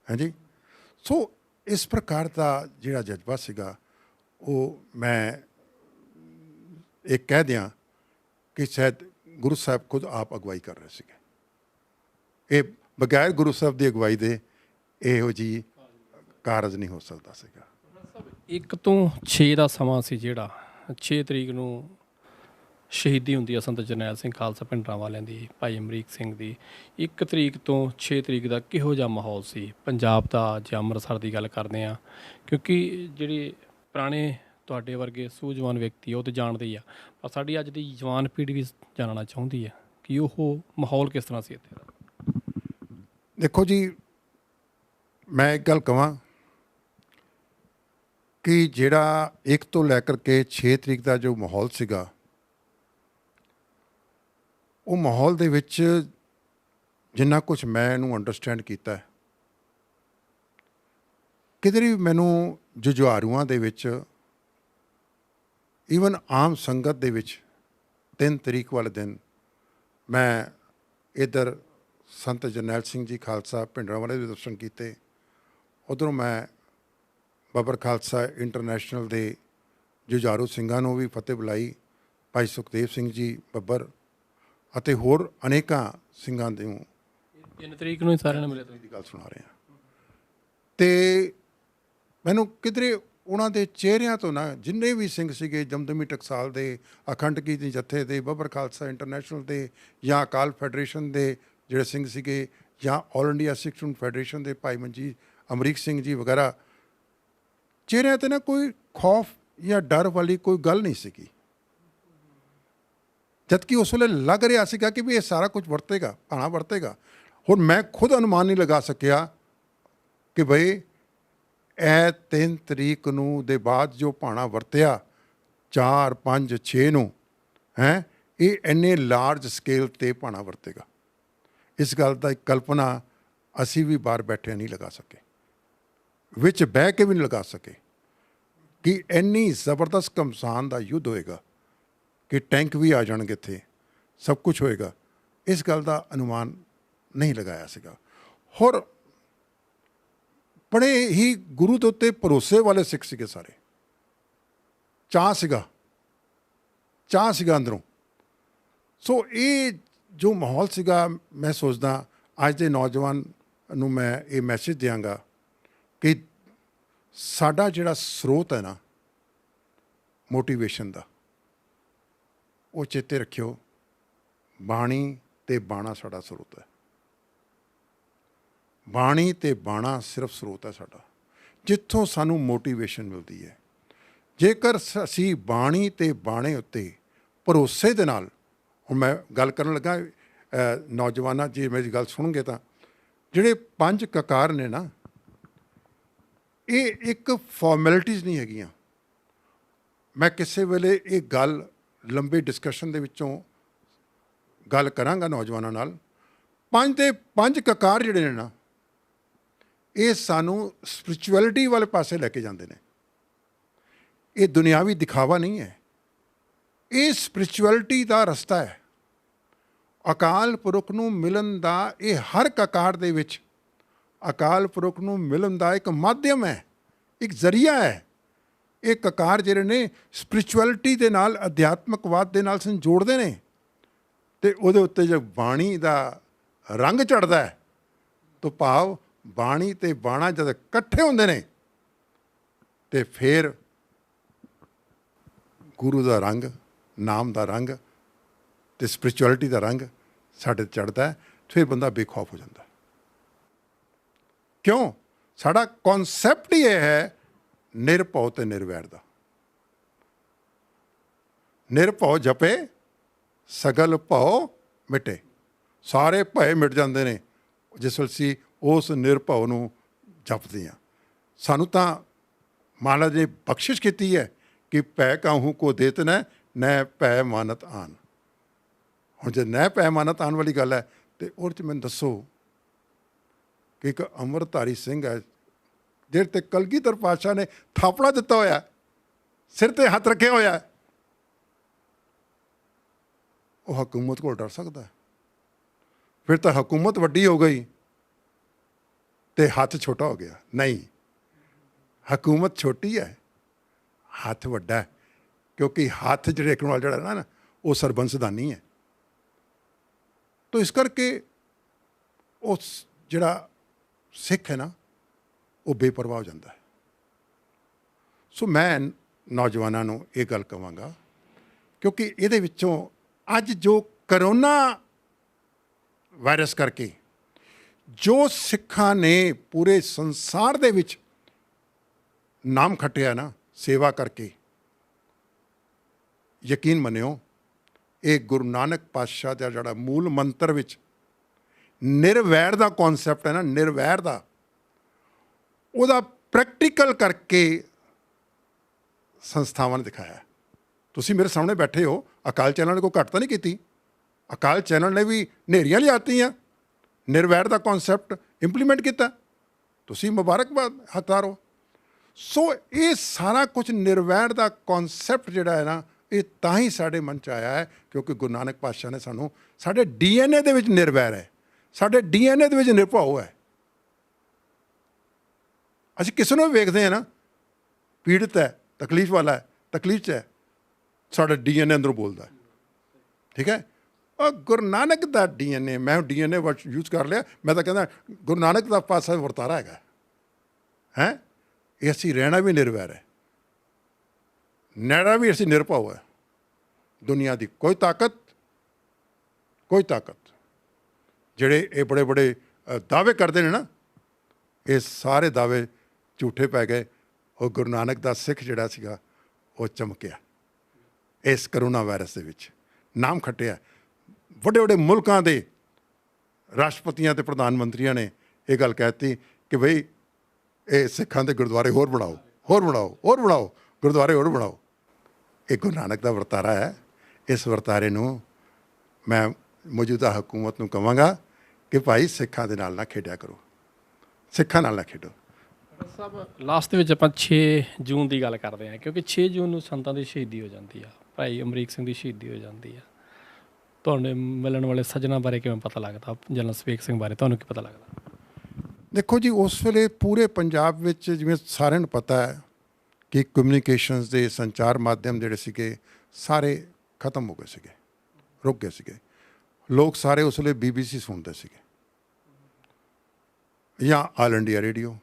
ਹਾਂਜੀ, ਸੋ ਇਸ ਪ੍ਰਕਾਰ ਦਾ ਜਿਹੜਾ ਜਜ਼ਬਾ ਸੀਗਾ ਉਹ ਮੈਂ ਇਹ ਕਹਿ ਦਿਆਂ ਕਿ ਸ਼ਾਇਦ ਗੁਰੂ ਸਾਹਿਬ ਖੁਦ ਆਪ ਅਗਵਾਈ ਕਰ ਰਹੇ ਸੀਗੇ। ਇਹ ਬਗੈਰ ਗੁਰੂ ਸਾਹਿਬ ਦੀ ਅਗਵਾਈ ਦੇ ਇਹੋ ਜਿਹੀ ਕਾਰਜ ਨਹੀਂ ਹੋ ਸਕਦਾ ਸੀਗਾ। 1 ਤੋਂ 6 ਦਾ ਸਮਾਂ ਸੀ, ਜਿਹੜਾ 6 ਤਰੀਕ ਨੂੰ ਸ਼ਹੀਦੀ ਹੁੰਦੀ ਹੈ ਸੰਤ ਜਰਨੈਲ ਸਿੰਘ ਖਾਲਸਾ ਭਿੰਡਰਾਂ ਵਾਲਿਆਂ ਦੀ, ਭਾਈ ਅਮਰੀਕ ਸਿੰਘ ਦੀ। 1 ਤਰੀਕ ਤੋਂ 6 ਤਰੀਕ ਦਾ ਕਿਹੋ ਜਿਹਾ ਮਾਹੌਲ ਸੀ ਪੰਜਾਬ ਦਾ, ਜਾਂ ਅੰਮ੍ਰਿਤਸਰ ਦੀ ਗੱਲ ਕਰਦੇ ਹਾਂ? ਕਿਉਂਕਿ ਜਿਹੜੇ ਪੁਰਾਣੇ ਤੁਹਾਡੇ ਵਰਗੇ ਸੂਝਵਾਨ ਵਿਅਕਤੀ ਉਹ ਤਾਂ ਜਾਣਦੇ ਹੀ ਆ, ਪਰ ਸਾਡੀ ਅੱਜ ਦੀ ਜਵਾਨ ਪੀੜ੍ਹੀ ਵੀ ਜਾਣਨਾ ਚਾਹੁੰਦੀ ਹੈ ਕਿ ਉਹ ਮਾਹੌਲ ਕਿਸ ਤਰ੍ਹਾਂ ਸੀ ਇੱਥੇ ਦਾ। ਦੇਖੋ ਜੀ, ਮੈਂ ਇੱਕ ਗੱਲ ਕਹਾਂ ਕਿ ਜਿਹੜਾ 1 ਤੋਂ ਲੈ ਕਰਕੇ 6 ਤਰੀਕ ਦਾ ਜੋ ਮਾਹੌਲ ਸੀਗਾ, ਉਹ ਮਾਹੌਲ ਦੇ ਵਿੱਚ ਜਿੰਨਾ ਕੁਛ ਮੈਂ ਇਹਨੂੰ ਅੰਡਰਸਟੈਂਡ ਕੀਤਾ, ਕਿਧਰੇ ਵੀ ਮੈਨੂੰ ਜੁਝਾਰੂਆਂ ਦੇ ਵਿੱਚ, ਈਵਨ ਆਮ ਸੰਗਤ ਦੇ ਵਿੱਚ 3 ਤਰੀਕ ਵਾਲੇ ਦਿਨ ਮੈਂ ਇੱਧਰ ਸੰਤ ਜਰਨੈਲ ਸਿੰਘ ਜੀ ਖਾਲਸਾ ਭਿੰਡਰਾਂ ਵਾਲੇ ਦੇ ਦਰਸ਼ਨ ਕੀਤੇ। ਉੱਧਰੋਂ ਮੈਂ ਬੱਬਰ ਖਾਲਸਾ ਇੰਟਰਨੈਸ਼ਨਲ ਦੇ ਜੁਝਾਰੂ ਸਿੰਘਾਂ ਨੂੰ ਵੀ ਫਤਿਹ ਬੁਲਾਈ, ਭਾਈ ਸੁਖਦੇਵ ਸਿੰਘ ਜੀ ਬੱਬਰ ਅਤੇ ਹੋਰ ਅਨੇਕਾਂ ਸਿੰਘਾਂ ਨੂੰ 3 ਤਰੀਕ ਨੂੰ ਹੀ ਸਾਰਿਆਂ ਨੇ ਮਿਲੇ ਦੀ ਗੱਲ ਸੁਣਾ ਰਹੇ ਹਾਂ। ਅਤੇ ਮੈਨੂੰ ਕਿਧਰੇ ਉਹਨਾਂ ਦੇ ਚਿਹਰਿਆਂ ਤੋਂ ਨਾ, ਜਿੰਨੇ ਵੀ ਸਿੰਘ ਸੀਗੇ, ਜਮਦਮੀ ਟਕਸਾਲ ਦੇ, ਅਖੰਡ ਕੀਰਤਨੀ ਜੱਥੇ ਦੇ, ਬੱਬਰ ਖਾਲਸਾ ਇੰਟਰਨੈਸ਼ਨਲ ਦੇ, ਜਾਂ ਅਕਾਲ ਫੈਡਰੇਸ਼ਨ ਦੇ ਜਿਹੜੇ ਸਿੰਘ ਸੀਗੇ, ਜਾਂ ਆਲ ਇੰਡੀਆ ਸਿੱਖ ਸਟੂਡੈਂਟ ਫੈਡਰੇਸ਼ਨ ਦੇ ਭਾਈ ਮੰਜੀ ਅਮਰੀਕ ਸਿੰਘ ਜੀ ਵਗੈਰਾ, ਚਿਹਰਿਆਂ 'ਤੇ ਨਾ ਕੋਈ ਖੌਫ ਜਾਂ ਡਰ ਵਾਲੀ ਕੋਈ ਗੱਲ ਨਹੀਂ ਸੀਗੀ। ਜਦਕਿ ਉਸ ਵੇਲੇ ਲੱਗ ਰਿਹਾ ਸੀਗਾ ਕਿ ਵੀ ਇਹ ਸਾਰਾ ਕੁਝ ਵਰਤੇਗਾ, ਭਾਣਾ ਵਰਤੇਗਾ। ਹੁਣ ਮੈਂ ਖੁਦ ਅਨੁਮਾਨ ਨਹੀਂ ਲਗਾ ਸਕਿਆ ਕਿ ਬਈ ਇਹ 3 ਤਰੀਕ ਨੂੰ ਦੇ ਬਾਅਦ ਜੋ ਭਾਣਾ ਵਰਤਿਆ 4, 5, 6 ਨੂੰ ਇਹ ਇੰਨੇ ਲਾਰਜ ਸਕੇਲ 'ਤੇ ਭਾਣਾ ਵਰਤੇਗਾ। ਇਸ ਗੱਲ ਦਾ ਇੱਕ ਕਲਪਨਾ ਅਸੀਂ ਵੀ ਬਾਹਰ ਬੈਠੇ ਨਹੀਂ ਲਗਾ ਸਕੇ, ਵਿੱਚ ਬਹਿ ਕੇ ਵੀ ਨਹੀਂ ਲਗਾ ਸਕੇ ਕਿ ਇੰਨੀ ਜ਼ਬਰਦਸਤ ਘਮਸਾਨ ਦਾ ਯੁੱਧ ਹੋਏਗਾ, ਕਿ ਟੈਂਕ ਵੀ ਆ ਜਾਣਗੇ ਇੱਥੇ, ਸਭ ਕੁਝ ਹੋਏਗਾ। ਇਸ ਗੱਲ ਦਾ ਅਨੁਮਾਨ ਨਹੀਂ ਲਗਾਇਆ ਸੀਗਾ। ਹੋਰ ਬੜੇ ਹੀ ਗੁਰੂ ਦੇ ਉੱਤੇ ਭਰੋਸੇ ਵਾਲੇ ਸਿੱਖ ਸੀਗੇ ਸਾਰੇ। ਚਾਅ ਸੀਗਾ ਅੰਦਰੋਂ। ਸੋ ਇਹ ਜੋ ਮਾਹੌਲ ਸੀਗਾ, ਮੈਂ ਸੋਚਦਾ ਅੱਜ ਦੇ ਨੌਜਵਾਨ ਨੂੰ ਮੈਂ ਇਹ ਮੈਸੇਜ ਦਿਆਂਗਾ ਕਿ ਸਾਡਾ ਜਿਹੜਾ ਸਰੋਤ ਹੈ ਨਾ ਮੋਟੀਵੇਸ਼ਨ ਦਾ, ਉਹ ਚੇਤੇ ਰੱਖਿਓ, ਬਾਣੀ ਤੇ ਬਾਣਾ ਸਾਡਾ ਸਰੋਤ ਹੈ। ਬਾਣੀ ਤੇ ਬਾਣਾ ਸਿਰਫ ਸਰੋਤ ਹੈ ਸਾਡਾ, ਜਿੱਥੋਂ ਸਾਨੂੰ ਮੋਟੀਵੇਸ਼ਨ ਮਿਲਦੀ ਹੈ। ਜੇਕਰ ਅਸੀਂ ਬਾਣੀ ਤੇ ਬਾਣੇ ਉੱਤੇ ਭਰੋਸੇ ਦੇ ਨਾਲ, ਹੁਣ ਮੈਂ ਗੱਲ ਕਰਨ ਲੱਗਾ ਨੌਜਵਾਨਾਂ, ਜੇ ਮੇਰੀ ਗੱਲ ਸੁਣਨਗੇ ਤਾਂ ਜਿਹੜੇ 5 ਕਕਾਰ ਨੇ ਨਾ, ਇਹ ਇੱਕ ਫਾਰਮੈਲਿਟੀਜ਼ ਨਹੀਂ ਹੈਗੀਆਂ। ਮੈਂ ਕਿਸੇ ਵੇਲੇ ਇਹ ਗੱਲ ਲੰਬੇ ਡਿਸਕਸ਼ਨ ਦੇ ਵਿੱਚੋਂ ਗੱਲ ਕਰਾਂਗਾ ਨੌਜਵਾਨਾਂ ਨਾਲ। 5 ਦੇ 5 ਕਕਾਰ ਜਿਹੜੇ ਨੇ ਨਾ, ਇਹ ਸਾਨੂੰ ਸਪਿਰਿਚੁਅਲਿਟੀ ਵਾਲੇ ਪਾਸੇ ਲੈ ਕੇ ਜਾਂਦੇ ਨੇ। ਇਹ ਦੁਨਿਆਵੀ ਦਿਖਾਵਾ ਨਹੀਂ ਹੈ, ਇਹ ਸਪਿਰਿਚੁਅਲਿਟੀ ਦਾ ਰਸਤਾ ਹੈ। ਅਕਾਲ ਪੁਰਖ ਨੂੰ ਮਿਲਣ ਦਾ ਇਹ ਹਰ ਕਕਾਰ ਦੇ ਵਿੱਚ ਅਕਾਲ ਪੁਰਖ ਨੂੰ ਮਿਲਣ ਦਾ ਇੱਕ ਮਾਧਿਅਮ ਹੈ, ਇੱਕ ਜ਼ਰੀਆ ਹੈ। ਇਹ ਕਕਾਰ ਜਿਹੜੇ ਨੇ ਸਪਿਰਿਚੁਅਲਿਟੀ ਦੇ ਨਾਲ, ਅਧਿਆਤਮਕਵਾਦ ਦੇ ਨਾਲ ਸਾਨੂੰ ਜੋੜਦੇ ਨੇ। ਅਤੇ ਉਹਦੇ ਉੱਤੇ ਜਦ ਬਾਣੀ ਦਾ ਰੰਗ ਚੜ੍ਹਦਾ ਹੈ, ਤਾਂ ਭਾਵ ਬਾਣੀ ਅਤੇ ਬਾਣਾ ਜਦ ਇਕੱਠੇ ਹੁੰਦੇ ਨੇ, ਅਤੇ ਫਿਰ ਗੁਰੂ ਦਾ ਰੰਗ, ਨਾਮ ਦਾ ਰੰਗ ਅਤੇ ਸਪਿਰਿਚੁਅਲਿਟੀ ਦਾ ਰੰਗ ਸਾਡੇ ਚੜ੍ਹਦਾ ਹੈ। ਫਿਰ ਬੰਦਾ ਬੇਖੌਫ ਹੋ ਜਾਂਦਾ। ਕਿਉਂ? ਸਾਡਾ ਕੌਨਸੈਪਟ ਹੀ ਇਹ ਹੈ ਨਿਰਭਉ ਅਤੇ ਨਿਰਵੈਰ ਦਾ। ਨਿਰਭਉ ਜਪੇ ਸਗਲ ਭਉ ਮਿਟੇ। ਸਾਰੇ ਭਏ ਮਿਟ ਜਾਂਦੇ ਨੇ ਜਿਸ ਵੇਲੇ ਅਸੀਂ ਉਸ ਨਿਰਭਉ ਨੂੰ ਜਪਦੇ ਹਾਂ। ਸਾਨੂੰ ਤਾਂ ਮਹਾਰਾਜ ਨੇ ਬਖਸ਼ਿਸ਼ ਕੀਤੀ ਹੈ ਕਿ ਭੈ ਕਾਹੂ ਕੋ ਦੇਤ ਨੈ ਭੈ ਮਾਨਤ ਆਨ। ਹੁਣ ਜੇ ਨੈ ਭੈ ਮਾਨਤ ਆਨ ਵਾਲੀ ਗੱਲ ਹੈ, ਅਤੇ ਉਹਦੇ 'ਚ ਮੈਨੂੰ ਦੱਸੋ ਕਿ ਇੱਕ ਅੰਮ੍ਰਿਤਧਾਰੀ ਸਿੰਘ ਹੈ, ਜਿਹਦੇ ਤੇ ਕਲਗੀਧਰ ਪਾਤਸ਼ਾਹ ਨੇ ਥਾਪੜਾ ਦਿੱਤਾ ਹੋਇਆ, ਸਿਰ ਤੇ ਹੱਥ ਰੱਖਿਆ ਹੋਇਆ, ਉਹ ਹਕੂਮਤ ਕੋਲ ਡਰ ਸਕਦਾ? ਫਿਰ ਤਾਂ ਹਕੂਮਤ ਵੱਡੀ ਹੋ ਗਈ ਤੇ ਹੱਥ ਛੋਟਾ ਹੋ ਗਿਆ। ਨਹੀਂ, ਹਕੂਮਤ ਛੋਟੀ ਹੈ, ਹੱਥ ਵੱਡਾ ਹੈ, ਕਿਉਂਕਿ ਹੱਥ ਜਿਹੜੇ ਰੱਖਣ ਵਾਲਾ ਜਿਹੜਾ ਨਾ ਉਹ ਸਰਬੰਸਦਾਨੀ ਹੈ। ਤੋ ਇਸ ਕਰਕੇ ਉਹ ਜਿਹੜਾ ਸਿੱਖ ਹੈ ਨਾ ਉਹ ਬੇਪਰਵਾਹ ਹੋ ਜਾਂਦਾ ਹੈ। ਸੋ ਮੈਂ ਨੌਜਵਾਨਾਂ ਨੂੰ ਇਹ ਗੱਲ ਕਹਾਂਗਾ, ਕਿਉਂਕਿ ਇਹਦੇ ਵਿੱਚੋਂ ਅੱਜ ਜੋ ਕਰੋਨਾ ਵਾਇਰਸ ਕਰਕੇ ਜੋ ਸਿੱਖਾਂ ਨੇ ਪੂਰੇ ਸੰਸਾਰ ਦੇ ਵਿੱਚ ਨਾਮ ਖੱਟਿਆ ਨਾ ਸੇਵਾ ਕਰਕੇ, ਯਕੀਨ ਮੰਨਿਓ ਇਹ ਗੁਰੂ ਨਾਨਕ ਪਾਤਸ਼ਾਹ ਦਾ ਜਿਹੜਾ ਮੂਲ ਮੰਤਰ ਵਿੱਚ ਨਿਰਵੈਰ ਦਾ ਕੌਨਸੈਪਟ ਹੈ ਨਾ, ਨਿਰਵੈਰ ਦਾ, ਉਹਦਾ ਪ੍ਰੈਕਟੀਕਲ ਕਰਕੇ ਸੰਸਥਾਵਾਂ ਨੇ ਦਿਖਾਇਆ। ਤੁਸੀਂ ਮੇਰੇ ਸਾਹਮਣੇ ਬੈਠੇ ਹੋ, ਅਕਾਲ ਚੈਨਲ ਨੇ ਕੋਈ ਘੱਟ ਤਾਂ ਨਹੀਂ ਕੀਤੀ। ਅਕਾਲ ਚੈਨਲ ਨੇ ਵੀ ਨੇਰੀਆਂ ਲਿਆਤੀਆਂ, ਨਿਰਵੈਰ ਦਾ ਕੌਨਸੈਪਟ ਇੰਪਲੀਮੈਂਟ ਕੀਤਾ, ਤੁਸੀਂ ਮੁਬਾਰਕਬਾਦ ਹੱਕਦਾਰ ਹੋ। ਸੋ ਇਹ ਸਾਰਾ ਕੁਝ ਨਿਰਵੈਰ ਦਾ ਕੌਨਸੈਪਟ ਜਿਹੜਾ ਹੈ ਨਾ, ਇਹ ਤਾਂ ਹੀ ਸਾਡੇ ਮਨ 'ਚ ਆਇਆ ਹੈ ਕਿਉਂਕਿ ਗੁਰੂ ਨਾਨਕ ਪਾਤਸ਼ਾਹ ਨੇ ਸਾਨੂੰ, ਸਾਡੇ DNA ਦੇ ਵਿੱਚ ਨਿਰਵੈਰ ਹੈ, ਸਾਡੇ DNA ਦੇ ਵਿੱਚ ਨਿਰਭਉ ਹੈ। ਅਸੀਂ ਕਿਸੇ ਨੂੰ ਵੀ ਵੇਖਦੇ ਹਾਂ ਨਾ, ਪੀੜਤ ਹੈ, ਤਕਲੀਫ ਵਾਲਾ ਹੈ, ਤਕਲੀਫ 'ਚ ਹੈ, ਸਾਡਾ DNA ਅੰਦਰੋਂ ਬੋਲਦਾ ਹੈ। ਠੀਕ ਹੈ, ਉਹ ਗੁਰੂ ਨਾਨਕ ਦਾ DNA, ਮੈਂ DNA ਵਰਡ ਯੂਜ਼ ਕਰ ਲਿਆ, ਮੈਂ ਤਾਂ ਕਹਿੰਦਾ ਗੁਰੂ ਨਾਨਕ ਦਾ ਪਾਸਾ ਵਰਤਾਰਾ ਹੈਗਾ ਹੈ। ਇਹ ਅਸੀਂ ਰਹਿਣਾ ਵੀ ਨਿਰਵੈਰ ਹੈ, ਨੈਣਾ ਵੀ ਅਸੀਂ ਨਿਰਭਉ ਹੈ। ਦੁਨੀਆ ਦੀ ਕੋਈ ਤਾਕਤ ਜਿਹੜੇ ਇਹ ਬੜੇ ਬੜੇ ਦਾਅਵੇ ਕਰਦੇ ਨੇ ਨਾ, ਇਹ ਸਾਰੇ ਦਾਅਵੇ ਝੂਠੇ ਪੈ ਗਏ। ਉਹ ਗੁਰੂ ਨਾਨਕ ਦਾ ਸਿੱਖ ਜਿਹੜਾ ਸੀਗਾ ਉਹ ਚਮਕਿਆ ਇਸ ਕਰੋਨਾ ਵਾਇਰਸ ਦੇ ਵਿੱਚ, ਨਾਮ ਖੱਟਿਆ। ਵੱਡੇ ਵੱਡੇ ਮੁਲਕਾਂ ਦੇ ਰਾਸ਼ਟਰਪਤੀਆਂ ਅਤੇ ਪ੍ਰਧਾਨ ਮੰਤਰੀਆਂ ਨੇ ਇਹ ਗੱਲ ਕਹਿਤੀ ਕਿ ਬਈ ਇਹ ਸਿੱਖਾਂ ਦੇ ਗੁਰਦੁਆਰੇ ਹੋਰ ਬਣਾਓ, ਗੁਰਦੁਆਰੇ ਹੋਰ ਬਣਾਓ। ਇਹ ਗੁਰੂ ਨਾਨਕ ਦਾ ਵਰਤਾਰਾ ਹੈ। ਇਸ ਵਰਤਾਰੇ ਨੂੰ ਮੈਂ ਮੌਜੂਦਾ ਹਕੂਮਤ ਨੂੰ ਕਹਾਂਗਾ ਕਿ ਭਾਈ ਸਿੱਖਾਂ ਦੇ ਨਾਲ ਨਾ ਖੇਡਿਆ ਕਰੋ, ਸਿੱਖਾਂ ਨਾਲ ਨਾ ਖੇਡੋ। ਸਾਹਿਬ ਲਾਸਟ ਦੇ ਵਿੱਚ ਆਪਾਂ 6 ਜੂਨ ਦੀ ਗੱਲ ਕਰਦੇ ਹਾਂ, ਕਿਉਂਕਿ 6 ਜੂਨ ਨੂੰ ਸੰਤਾਂ ਦੀ ਸ਼ਹੀਦੀ ਹੋ ਜਾਂਦੀ ਆ, ਭਾਈ ਅਮਰੀਕ ਸਿੰਘ ਦੀ ਸ਼ਹੀਦੀ ਹੋ ਜਾਂਦੀ ਆ। ਤੁਹਾਨੂੰ ਮਿਲਣ ਵਾਲੇ ਸੱਜਣਾ ਬਾਰੇ ਕਿਵੇਂ ਪਤਾ ਲੱਗਦਾ? ਜਨਰਲ ਸਵੇਗ ਸਿੰਘ ਬਾਰੇ ਤੁਹਾਨੂੰ ਕੀ ਪਤਾ ਲੱਗਦਾ? ਦੇਖੋ ਜੀ, ਉਸ ਵੇਲੇ ਪੂਰੇ ਪੰਜਾਬ ਵਿੱਚ ਜਿਵੇਂ ਸਾਰਿਆਂ ਨੂੰ ਪਤਾ ਹੈ ਕਿ ਕਮਿਊਨੀਕੇਸ਼ਨਸ ਦੇ ਸੰਚਾਰ ਮਾਧਿਅਮ ਜਿਹੜੇ ਸੀਗੇ ਸਾਰੇ ਖਤਮ ਹੋ ਗਏ ਸੀਗੇ, ਰੁਕ ਗਏ ਸੀਗੇ। ਲੋਕ ਸਾਰੇ ਉਸ ਵੇਲੇ BBC ਸੁਣਦੇ ਸੀਗੇ ਜਾਂ all India radio.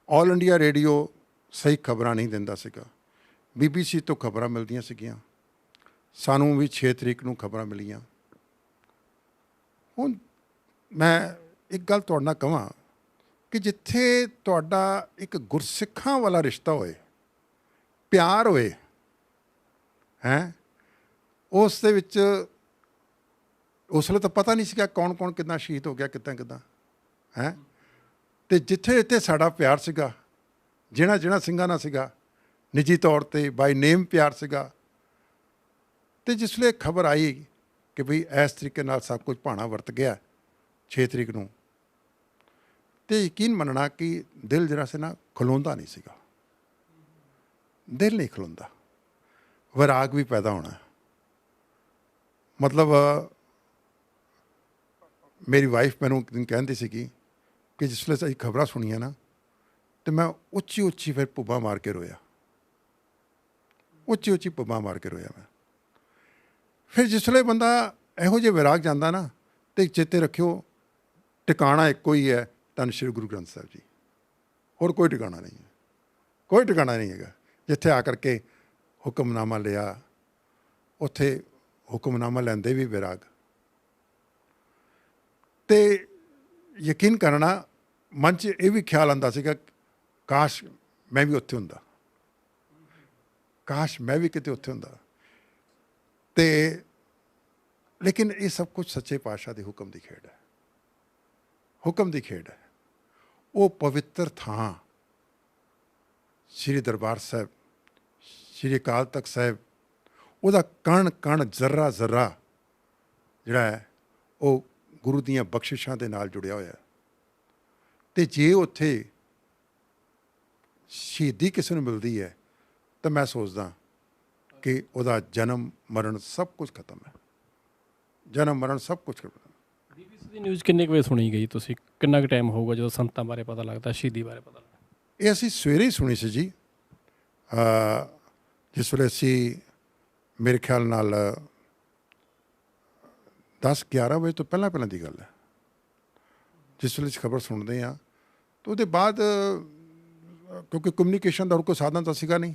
All India radio ਸਹੀ ਖਬਰਾਂ ਨਹੀਂ ਦਿੰਦਾ ਸੀਗਾ, BBC ਤੋਂ ਖਬਰਾਂ ਮਿਲਦੀਆਂ ਸੀਗੀਆਂ। ਸਾਨੂੰ ਵੀ 6 ਤਰੀਕ ਨੂੰ ਖਬਰਾਂ ਮਿਲੀਆਂ। ਹੁਣ ਮੈਂ ਇੱਕ ਗੱਲ ਤੁਹਾਡੇ ਨਾਲ ਕਹਾਂ ਕਿ ਜਿੱਥੇ ਤੁਹਾਡਾ ਇੱਕ ਗੁਰਸਿੱਖਾਂ ਵਾਲਾ ਰਿਸ਼ਤਾ ਹੋਏ, ਪਿਆਰ ਹੋਏ ਹੈ, ਉਸ ਦੇ ਵਿੱਚ ਉਸ ਵੇਲੇ ਤਾਂ ਪਤਾ ਨਹੀਂ ਸੀਗਾ ਕੌਣ ਕੌਣ ਕਿੱਦਾਂ ਸ਼ਹੀਦ ਹੋ ਗਿਆ, ਕਿੱਦਾਂ ਹੈ। ਅਤੇ ਜਿੱਥੇ ਸਾਡਾ ਪਿਆਰ ਸੀਗਾ, ਜਿਹੜਾ ਸਿੰਘਾਂ ਨਾਲ ਸੀਗਾ, ਨਿੱਜੀ ਤੌਰ 'ਤੇ ਬਾਈ ਨੇਮ ਪਿਆਰ ਸੀਗਾ। ਅਤੇ ਜਿਸ ਵੇਲੇ ਖਬਰ ਆਈ ਕਿ ਬਈ ਇਸ ਤਰੀਕੇ ਨਾਲ ਸਭ ਕੁਝ ਭਾਣਾ ਵਰਤ ਗਿਆ 6 ਤਰੀਕ ਨੂੰ, ਅਤੇ ਯਕੀਨ ਮੰਨਣਾ ਕਿ ਦਿਲ ਜਿਹੜਾ ਸੀ ਨਾ ਖਲੋਂਦਾ ਨਹੀਂ ਸੀਗਾ, ਦਿਲ ਨਹੀਂ ਖਲੋਂਦਾ, ਵਿਰਾਗ ਵੀ ਪੈਦਾ ਹੋਣਾ। ਮਤਲਬ ਮੇਰੀ ਵਾਈਫ ਮੈਨੂੰ ਇੱਕ ਦਿਨ ਕਹਿੰਦੀ ਸੀਗੀ ਕਿ ਜਿਸ ਵੇਲੇ ਅਸੀਂ ਖਬਰਾਂ ਸੁਣੀਆਂ ਨਾ, ਅਤੇ ਮੈਂ ਉੱਚੀ ਫਿਰ ਪੁੱਬਾਂ ਮਾਰ ਕੇ ਰੋਇਆ, ਉੱਚੀ ਪੁੱਬਾਂ ਮਾਰ ਕੇ ਰੋਇਆ ਮੈਂ। ਫਿਰ ਜਿਸ ਵੇਲੇ ਬੰਦਾ ਇਹੋ ਜਿਹੇ ਵਿਰਾਗ ਜਾਂਦਾ ਨਾ, ਅਤੇ ਚੇਤੇ ਰੱਖਿਓ ਟਿਕਾਣਾ ਇੱਕੋ ਹੀ ਹੈ, ਧੰਨ ਸ਼੍ਰੀ ਗੁਰੂ ਗ੍ਰੰਥ ਸਾਹਿਬ ਜੀ। ਹੋਰ ਕੋਈ ਟਿਕਾਣਾ ਨਹੀਂ ਹੈ, ਕੋਈ ਟਿਕਾਣਾ ਨਹੀਂ ਹੈਗਾ। ਜਿੱਥੇ ਆ ਕਰਕੇ ਹੁਕਮਨਾਮਾ ਲਿਆ, ਉੱਥੇ ਹੁਕਮਨਾਮਾ ਲੈਂਦੇ ਵੀ ਵਿਰਾਗ। ਅਤੇ ਯਕੀਨ ਕਰਨਾ ਮਨ 'ਚ ਇਹ ਵੀ ਖਿਆਲ ਆਉਂਦਾ ਸੀਗਾ, ਕਾਸ਼ ਮੈਂ ਵੀ ਉੱਥੇ ਹੁੰਦਾ, ਕਾਸ਼ ਮੈਂ ਵੀ ਕਿਤੇ ਉੱਥੇ ਹੁੰਦਾ। ਅਤੇ ਲੇਕਿਨ ਇਹ ਸਭ ਕੁਝ ਸੱਚੇ ਪਾਤਸ਼ਾਹ ਦੇ ਹੁਕਮ ਦੀ ਖੇਡ ਹੈ, ਹੁਕਮ ਦੀ ਖੇਡ ਹੈ। ਉਹ ਪਵਿੱਤਰ ਥਾਂ ਸ਼੍ਰੀ ਦਰਬਾਰ ਸਾਹਿਬ, ਸ਼੍ਰੀ ਅਕਾਲ ਤਖਤ ਸਾਹਿਬ, ਉਹਦਾ ਕਣ ਜ਼ਰਾ ਜਿਹੜਾ ਹੈ ਉਹ ਗੁਰੂ ਦੀਆਂ ਬਖਸ਼ਿਸ਼ਾਂ ਦੇ ਨਾਲ ਜੁੜਿਆ ਹੋਇਆ। ਅਤੇ ਜੇ ਉੱਥੇ ਸ਼ਹੀਦੀ ਕਿਸੇ ਨੂੰ ਮਿਲਦੀ ਹੈ ਤਾਂ ਮੈਂ ਸੋਚਦਾ ਕਿ ਉਹਦਾ ਜਨਮ ਮਰਨ ਸਭ ਕੁਝ ਖਤਮ ਹੈ। ਜਨਮ ਮਰਨ ਸਭ ਕੁਝ ਖਤਮ ਹੈ। BBC ਦੀ ਨਿਊਜ਼ ਕਿੰਨੇ ਕੁ ਵਜੇ ਸੁਣੀ ਗਈ ਤੁਸੀਂ? ਕਿੰਨਾ ਕੁ ਟਾਈਮ ਹੋਊਗਾ ਜਦੋਂ ਸੰਤਾਂ ਬਾਰੇ ਪਤਾ ਲੱਗਦਾ, ਸ਼ਹੀਦੀ ਬਾਰੇ ਪਤਾ ਲੱਗਦਾ? ਇਹ ਅਸੀਂ ਸਵੇਰੇ ਹੀ ਸੁਣੀ ਸੀ ਜੀ। ਜਿਸ ਵੇਲੇ ਅਸੀਂ ਮੇਰੇ ਖਿਆਲ ਨਾਲ 10-11 ਵਜੇ ਤੋਂ ਪਹਿਲਾਂ ਪਹਿਲਾਂ ਦੀ ਗੱਲ ਹੈ, ਜਿਸ ਵੇਲੇ ਅਸੀਂ ਖਬਰ ਸੁਣਦੇ ਹਾਂ ਤਾਂ ਉਹਦੇ ਬਾਅਦ ਕਿਉਂਕਿ ਕਮਿਊਨੀਕੇਸ਼ਨ ਦਾ ਹੋਰ ਕੋਈ ਸਾਧਨ ਤਾਂ ਸੀਗਾ ਨਹੀਂ,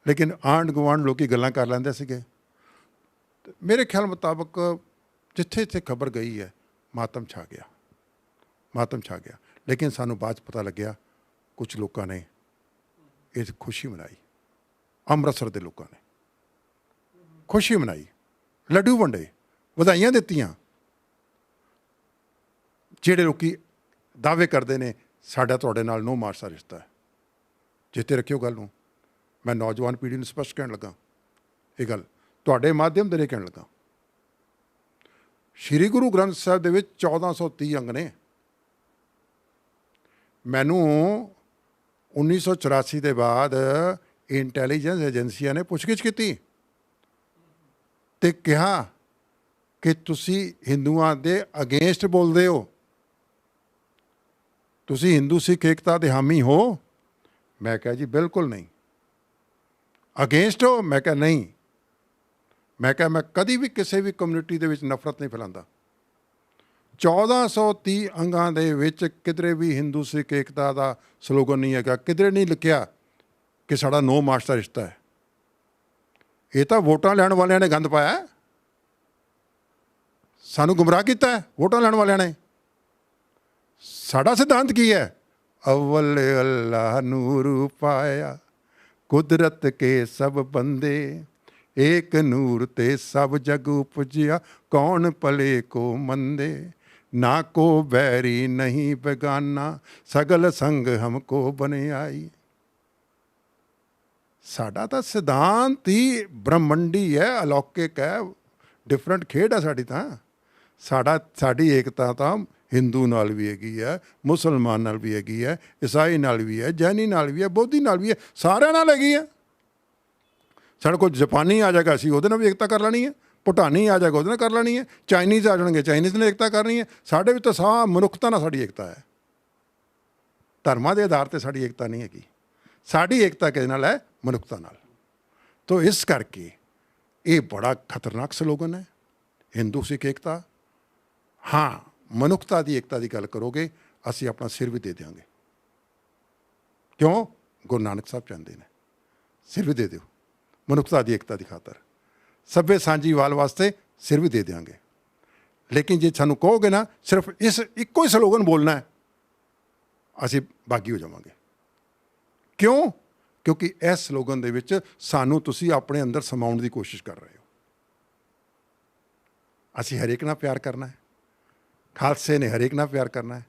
ਲੇਕਿਨ ਆਂਢ ਗੁਆਂਢ ਲੋਕੀ ਗੱਲਾਂ ਕਰ ਲੈਂਦੇ ਸੀਗੇ। ਤੇ ਮੇਰੇ ਖਿਆਲ ਮੁਤਾਬਕ ਜਿੱਥੇ ਜਿੱਥੇ ਖਬਰ ਗਈ ਹੈ ਮਾਤਮ ਛਾ ਗਿਆ, ਮਾਤਮ ਛਾ ਗਿਆ। ਲੇਕਿਨ ਸਾਨੂੰ ਬਾਅਦ 'ਚ ਪਤਾ ਲੱਗਿਆ ਕੁਝ ਲੋਕਾਂ ਨੇ ਇਹ ਖੁਸ਼ੀ ਮਨਾਈ, ਅੰਮ੍ਰਿਤਸਰ ਦੇ ਲੋਕਾਂ ਨੇ ਖੁਸ਼ੀ ਮਨਾਈ, ਲੱਡੂ ਵੰਡੇ, ਵਧਾਈਆਂ ਦਿੱਤੀਆਂ। ਜਿਹੜੇ ਲੋਕੀ ਦਾਅਵੇ ਕਰਦੇ ਨੇ ਸਾਡਾ ਤੁਹਾਡੇ ਨਾਲ ਨੋ ਮਾਰਚ ਦਾ ਰਿਸ਼ਤਾ ਹੈ, ਚੇਤੇ ਰੱਖਿਓ ਗੱਲ ਨੂੰ। ਮੈਂ ਨੌਜਵਾਨ ਪੀੜ੍ਹੀ ਨੂੰ ਸਪਸ਼ਟ ਕਹਿਣ ਲੱਗਾ, ਇਹ ਗੱਲ ਤੁਹਾਡੇ ਮਾਧਿਅਮ ਦੇ ਲਈ ਕਹਿਣ ਲੱਗਾ। ਸ਼੍ਰੀ ਗੁਰੂ ਗ੍ਰੰਥ ਸਾਹਿਬ ਦੇ ਵਿੱਚ 1430 ਅੰਗ ਨੇ। ਮੈਨੂੰ 1984 ਦੇ ਬਾਅਦ ਇੰਟੈਲੀਜੈਂਸ ਏਜੰਸੀਆਂ ਨੇ ਪੁੱਛਗਿੱਛ ਕੀਤੀ ਤੇ ਕਿਹਾ ਕਿ ਤੁਸੀਂ ਹਿੰਦੂਆਂ ਦੇ ਅਗੇਂਸਟ ਬੋਲਦੇ ਹੋ, ਤੁਸੀਂ ਹਿੰਦੂ ਸਿੱਖ ਏਕਤਾ ਦੇ ਹਾਮੀ ਹੋ? ਮੈਂ ਕਿਹਾ ਜੀ ਬਿਲਕੁਲ ਨਹੀਂ। ਅਗੇਂਸਟ ਹੋ? ਮੈਂ ਕਿਹਾ ਨਹੀਂ। ਮੈਂ ਕਿਹਾ ਮੈਂ ਕਦੀ ਵੀ ਕਿਸੇ ਵੀ ਕਮਿਊਨਿਟੀ ਦੇ ਵਿੱਚ ਨਫ਼ਰਤ ਨਹੀਂ ਫੈਲਾਉਂਦਾ। 1430 ਅੰਗਾਂ ਦੇ ਵਿੱਚ ਕਿਧਰੇ ਵੀ ਹਿੰਦੂ ਸਿੱਖ ਏਕਤਾ ਦਾ ਸਲੋਗਨ ਨਹੀਂ ਹੈਗਾ, ਕਿਧਰੇ ਨਹੀਂ ਲਿਖਿਆ ਕਿ ਸਾਡਾ ਨੋ ਮਾਰਚ ਦਾ ਰਿਸ਼ਤਾ ਹੈ। ਇਹ ਤਾਂ ਵੋਟਾਂ ਲੈਣ ਵਾਲਿਆਂ ਨੇ ਗੰਦ ਪਾਇਆ, ਸਾਨੂੰ ਗੁੰਮਰਾਹ ਕੀਤਾ ਹੈ ਵੋਟਾਂ ਲੈਣ ਵਾਲਿਆਂ ਨੇ। ਸਾਡਾ ਸਿਧਾਂਤ ਕੀ ਹੈ? ਅਵਲ ਅੱਲਾਹ ਨੂਰ ਪਾਇਆ ਕੁਦਰਤ ਕੇ ਸਭ ਬੰਦੇ, ਏਕ ਨੂਰ ਤੇ ਸਭ ਜਗ ਉਪਜਿਆ ਕੌਣ ਭਲੇ ਕੋ ਮੰਦੇ, ਨਾ ਕੋ ਬੈਰੀ ਨਹੀਂ ਬੇਗਾਨਾ ਸਗਲ ਸੰਗ ਹਮਕੋ ਬਨਿਆਈ। ਸਾਡਾ ਤਾਂ ਸਿਧਾਂਤ ਹੀ ਬ੍ਰਹਮੰਡੀ ਹੈ, ਅਲੌਕਿਕ ਹੈ, ਡਿਫਰੈਂਟ ਖੇਡ ਹੈ ਸਾਡੀ ਤਾਂ। ਸਾਡੀ ਏਕਤਾ ਤਾਂ ਹਿੰਦੂ ਨਾਲ ਵੀ ਹੈਗੀ ਹੈ, ਮੁਸਲਮਾਨ ਨਾਲ ਵੀ ਹੈਗੀ ਹੈ, ਈਸਾਈ ਨਾਲ ਵੀ ਹੈ, ਜੈਨੀ ਨਾਲ ਵੀ ਹੈ, ਬੋਧੀ ਨਾਲ ਵੀ ਹੈ, ਸਾਰਿਆਂ ਨਾਲ ਹੈਗੀ ਹੈ। ਸਾਡੇ ਕੋਲ ਜਾਪਾਨੀ ਆ ਜਾਏਗਾ ਅਸੀਂ ਉਹਦੇ ਨਾਲ ਵੀ ਏਕਤਾ ਕਰ ਲੈਣੀ ਹੈ, ਭੂਟਾਨੀ ਆ ਜਾਏਗਾ ਉਹਦੇ ਨਾਲ ਕਰ ਲੈਣੀ ਹੈ, ਚਾਈਨੀਜ਼ ਆ ਜਾਣਗੇ ਚਾਈਨੀਜ਼ ਨਾਲ ਏਕਤਾ ਕਰਨੀ ਹੈ। ਸਾਡੇ ਵਿੱਚ ਤਾਂ ਮਨੁੱਖਤਾ ਨਾਲ ਸਾਡੀ ਏਕਤਾ ਹੈ, ਧਰਮਾਂ ਦੇ ਆਧਾਰ 'ਤੇ ਸਾਡੀ ਏਕਤਾ ਨਹੀਂ ਹੈਗੀ। ਸਾਡੀ ਏਕਤਾ ਕਿਹਦੇ ਨਾਲ ਹੈ? ਮਨੁੱਖਤਾ ਨਾਲ। ਤੋ ਇਸ ਕਰਕੇ ਇਹ ਬੜਾ ਖਤਰਨਾਕ ਸਲੋਗਨ ਹੈ, ਹਿੰਦੂ ਸਿੱਖ ਏਕਤਾ। ਹਾਂ, ਮਨੁੱਖਤਾ ਦੀ ਏਕਤਾ ਦੀ ਗੱਲ ਕਰੋਗੇ ਅਸੀਂ ਆਪਣਾ ਸਿਰ ਵੀ ਦੇ ਦਿਆਂਗੇ। ਕਿਉਂ? ਗੁਰੂ ਨਾਨਕ ਸਾਹਿਬ ਚਾਹੁੰਦੇ ਨੇ ਸਿਰ ਵੀ ਦੇ ਦਿਓ ਮਨੁੱਖਤਾ ਦੀ ਏਕਤਾ ਦੀ ਖਾਤਰ, ਸਭੇ ਸਾਂਝੀਵਾਲ ਵਾਸਤੇ ਸਿਰ ਵੀ ਦੇ ਦਿਆਂਗੇ। ਲੇਕਿਨ ਜੇ ਸਾਨੂੰ ਕਹੋਗੇ ਨਾ ਸਿਰਫ ਇਸ ਇੱਕੋ ਹੀ ਸਲੋਗਨ ਬੋਲਣਾ ਹੈ, ਅਸੀਂ ਬਾਗੀ ਹੋ ਜਾਵਾਂਗੇ। ਕਿਉਂ? ਕਿਉਂਕਿ ਇਸ ਸਲੋਗਨ ਦੇ ਵਿੱਚ ਸਾਨੂੰ ਤੁਸੀਂ ਆਪਣੇ ਅੰਦਰ ਸਮਾਉਣ ਦੀ ਕੋਸ਼ਿਸ਼ ਕਰ ਰਹੇ ਹੋ। ਅਸੀਂ ਹਰੇਕ ਨਾਲ ਪਿਆਰ ਕਰਨਾ ਹੈ, ਖਾਲਸੇ ਨੇ ਹਰੇਕ ਨਾਲ ਪਿਆਰ ਕਰਨਾ ਹੈ,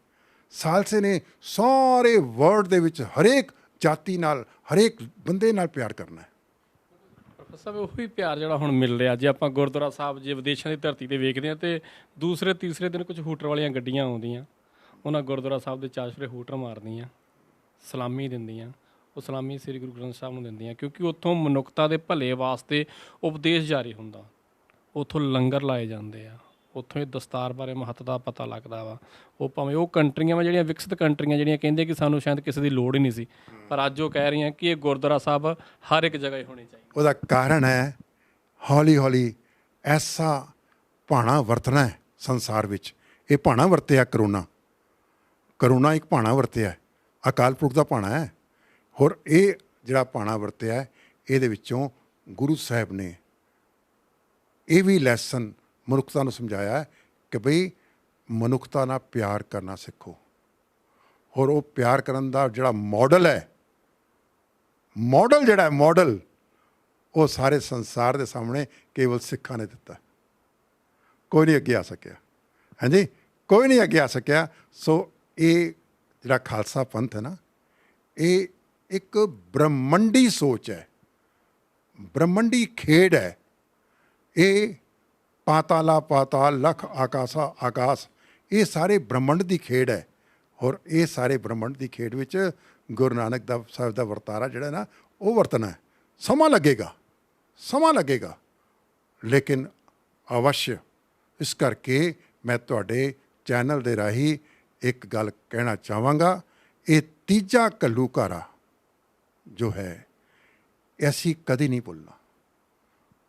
ਖਾਲਸੇ ਨੇ ਸਾਰੇ ਵਰਲਡ ਦੇ ਵਿੱਚ ਹਰੇਕ ਜਾਤੀ ਨਾਲ, ਹਰੇਕ ਬੰਦੇ ਨਾਲ ਪਿਆਰ ਕਰਨਾ ਹੈ। ਸਭ ਉਹੀ ਪਿਆਰ ਜਿਹੜਾ ਹੁਣ ਮਿਲ ਰਿਹਾ। ਜੇ ਆਪਾਂ ਗੁਰਦੁਆਰਾ ਸਾਹਿਬ ਜੇ ਵਿਦੇਸ਼ਾਂ ਦੀ ਧਰਤੀ ਤੇ ਵੇਖਦੇ ਹਾਂ ਤੇ ਦੂਸਰੇ ਤੀਸਰੇ ਦਿਨ ਕੁਝ ਹੂਟਰ ਵਾਲੀਆਂ ਗੱਡੀਆਂ ਆਉਂਦੀਆਂ, ਉਹਨਾਂ ਗੁਰਦੁਆਰਾ ਸਾਹਿਬ ਦੇ ਚਾਸ਼ਰੇ ਹੂਟਰ ਮਾਰਦੀਆਂ, ਸਲਾਮੀ ਦਿੰਦੀਆਂ। ਉਹ ਸਲਾਮੀ ਸ੍ਰੀ ਗੁਰੂ ਗ੍ਰੰਥ ਸਾਹਿਬ ਨੂੰ ਦਿੰਦੀਆਂ ਕਿਉਂਕਿ ਉੱਥੋਂ ਮਨੁੱਖਤਾ ਦੇ ਭਲੇ ਵਾਸਤੇ ਉਪਦੇਸ਼ ਜਾਰੀ ਹੁੰਦਾ, ਉੱਥੋਂ ਲੰਗਰ ਲਾਏ ਜਾਂਦੇ ਆ, ਉੱਥੋਂ ਇਹ ਦਸਤਾਰ ਬਾਰੇ ਮਹੱਤਤਾ ਦਾ ਪਤਾ ਲੱਗਦਾ ਵਾ। ਉਹ ਭਾਵੇਂ ਉਹ ਕੰਟਰੀਆਂ ਵਾ ਜਿਹੜੀਆਂ ਵਿਕਸਿਤ ਕੰਟਰੀਆਂ ਜਿਹੜੀਆਂ ਕਹਿੰਦੇ ਕਿ ਸਾਨੂੰ ਸ਼ਾਇਦ ਕਿਸੇ ਦੀ ਲੋੜ ਹੀ ਨਹੀਂ ਸੀ, ਪਰ ਅੱਜ ਉਹ ਕਹਿ ਰਹੀਆਂ ਕਿ ਇਹ ਗੁਰਦੁਆਰਾ ਸਾਹਿਬ ਹਰ ਇੱਕ ਜਗ੍ਹਾ ਹੀ ਹੋਣੀ ਚਾਹੀਦੀ। ਉਹਦਾ ਕਾਰਨ ਹੈ ਹੌਲੀ ਹੌਲੀ ਐਸਾ ਭਾਣਾ ਵਰਤਣਾ ਹੈ ਸੰਸਾਰ ਵਿੱਚ। ਇਹ ਭਾਣਾ ਵਰਤਿਆ ਕਰੋਨਾ ਇੱਕ ਭਾਣਾ ਵਰਤਿਆ, ਅਕਾਲ ਪੁਰਖ ਦਾ ਭਾਣਾ ਹੈ। ਹੋਰ ਇਹ ਜਿਹੜਾ ਭਾਣਾ ਵਰਤਿਆ ਇਹਦੇ ਵਿੱਚੋਂ ਗੁਰੂ ਸਾਹਿਬ ਨੇ ਇਹ ਵੀ ਲੈਸਨ ਮਨੁੱਖਤਾ ਨੂੰ ਸਮਝਾਇਆ ਹੈ ਕਿ ਬਈ ਮਨੁੱਖਤਾ ਨਾਲ ਪਿਆਰ ਕਰਨਾ ਸਿੱਖੋ। ਹੋਰ ਉਹ ਪਿਆਰ ਕਰਨ ਦਾ ਜਿਹੜਾ ਮਾਡਲ ਹੈ, ਮਾਡਲ ਉਹ ਸਾਰੇ ਸੰਸਾਰ ਦੇ ਸਾਹਮਣੇ ਕੇਵਲ ਸਿੱਖਾਂ ਨੇ ਦਿੱਤਾ, ਕੋਈ ਨਹੀਂ ਅੱਗੇ ਆ ਸਕਿਆ। ਹਾਂਜੀ, ਕੋਈ ਨਹੀਂ ਅੱਗੇ ਆ ਸਕਿਆ। ਸੋ ਇਹ ਜਿਹੜਾ ਖਾਲਸਾ ਪੰਥ ਹੈ ਨਾ, ਇਹ ਇੱਕ ਬ੍ਰਹਮੰਡੀ ਸੋਚ ਹੈ, ਬ੍ਰਹਮੰਡੀ ਖੇਡ ਹੈ। ਇਹ ਪਾਤਾਲਾ ਪਾਤਾਲ, ਲਖ ਆਕਾਸ਼ਾ ਆਕਾਸ਼, ਇਹ ਸਾਰੇ ਬ੍ਰਹਮੰਡ ਦੀ ਖੇਡ ਹੈ। ਔਰ ਇਹ ਸਾਰੇ ਬ੍ਰਹਮੰਡ ਦੀ ਖੇਡ ਵਿੱਚ ਗੁਰੂ ਨਾਨਕ ਦਾ ਸਾਹਿਬ ਦਾ ਵਰਤਾਰਾ ਜਿਹੜਾ ਨਾ ਉਹ ਵਰਤਣਾ ਹੈ। ਸਮਾਂ ਲੱਗੇਗਾ ਲੇਕਿਨ ਅਵਸ਼। ਇਸ ਕਰਕੇ ਮੈਂ ਤੁਹਾਡੇ ਚੈਨਲ ਦੇ ਰਾਹੀਂ ਇੱਕ ਗੱਲ ਕਹਿਣਾ ਚਾਹਾਂਗਾ, ਇਹ ਤੀਜਾ ਘੱਲੂਘਾਰਾ ਜੋ ਹੈ ਅਸੀਂ ਕਦੀ ਨਹੀਂ ਭੁੱਲਣਾ,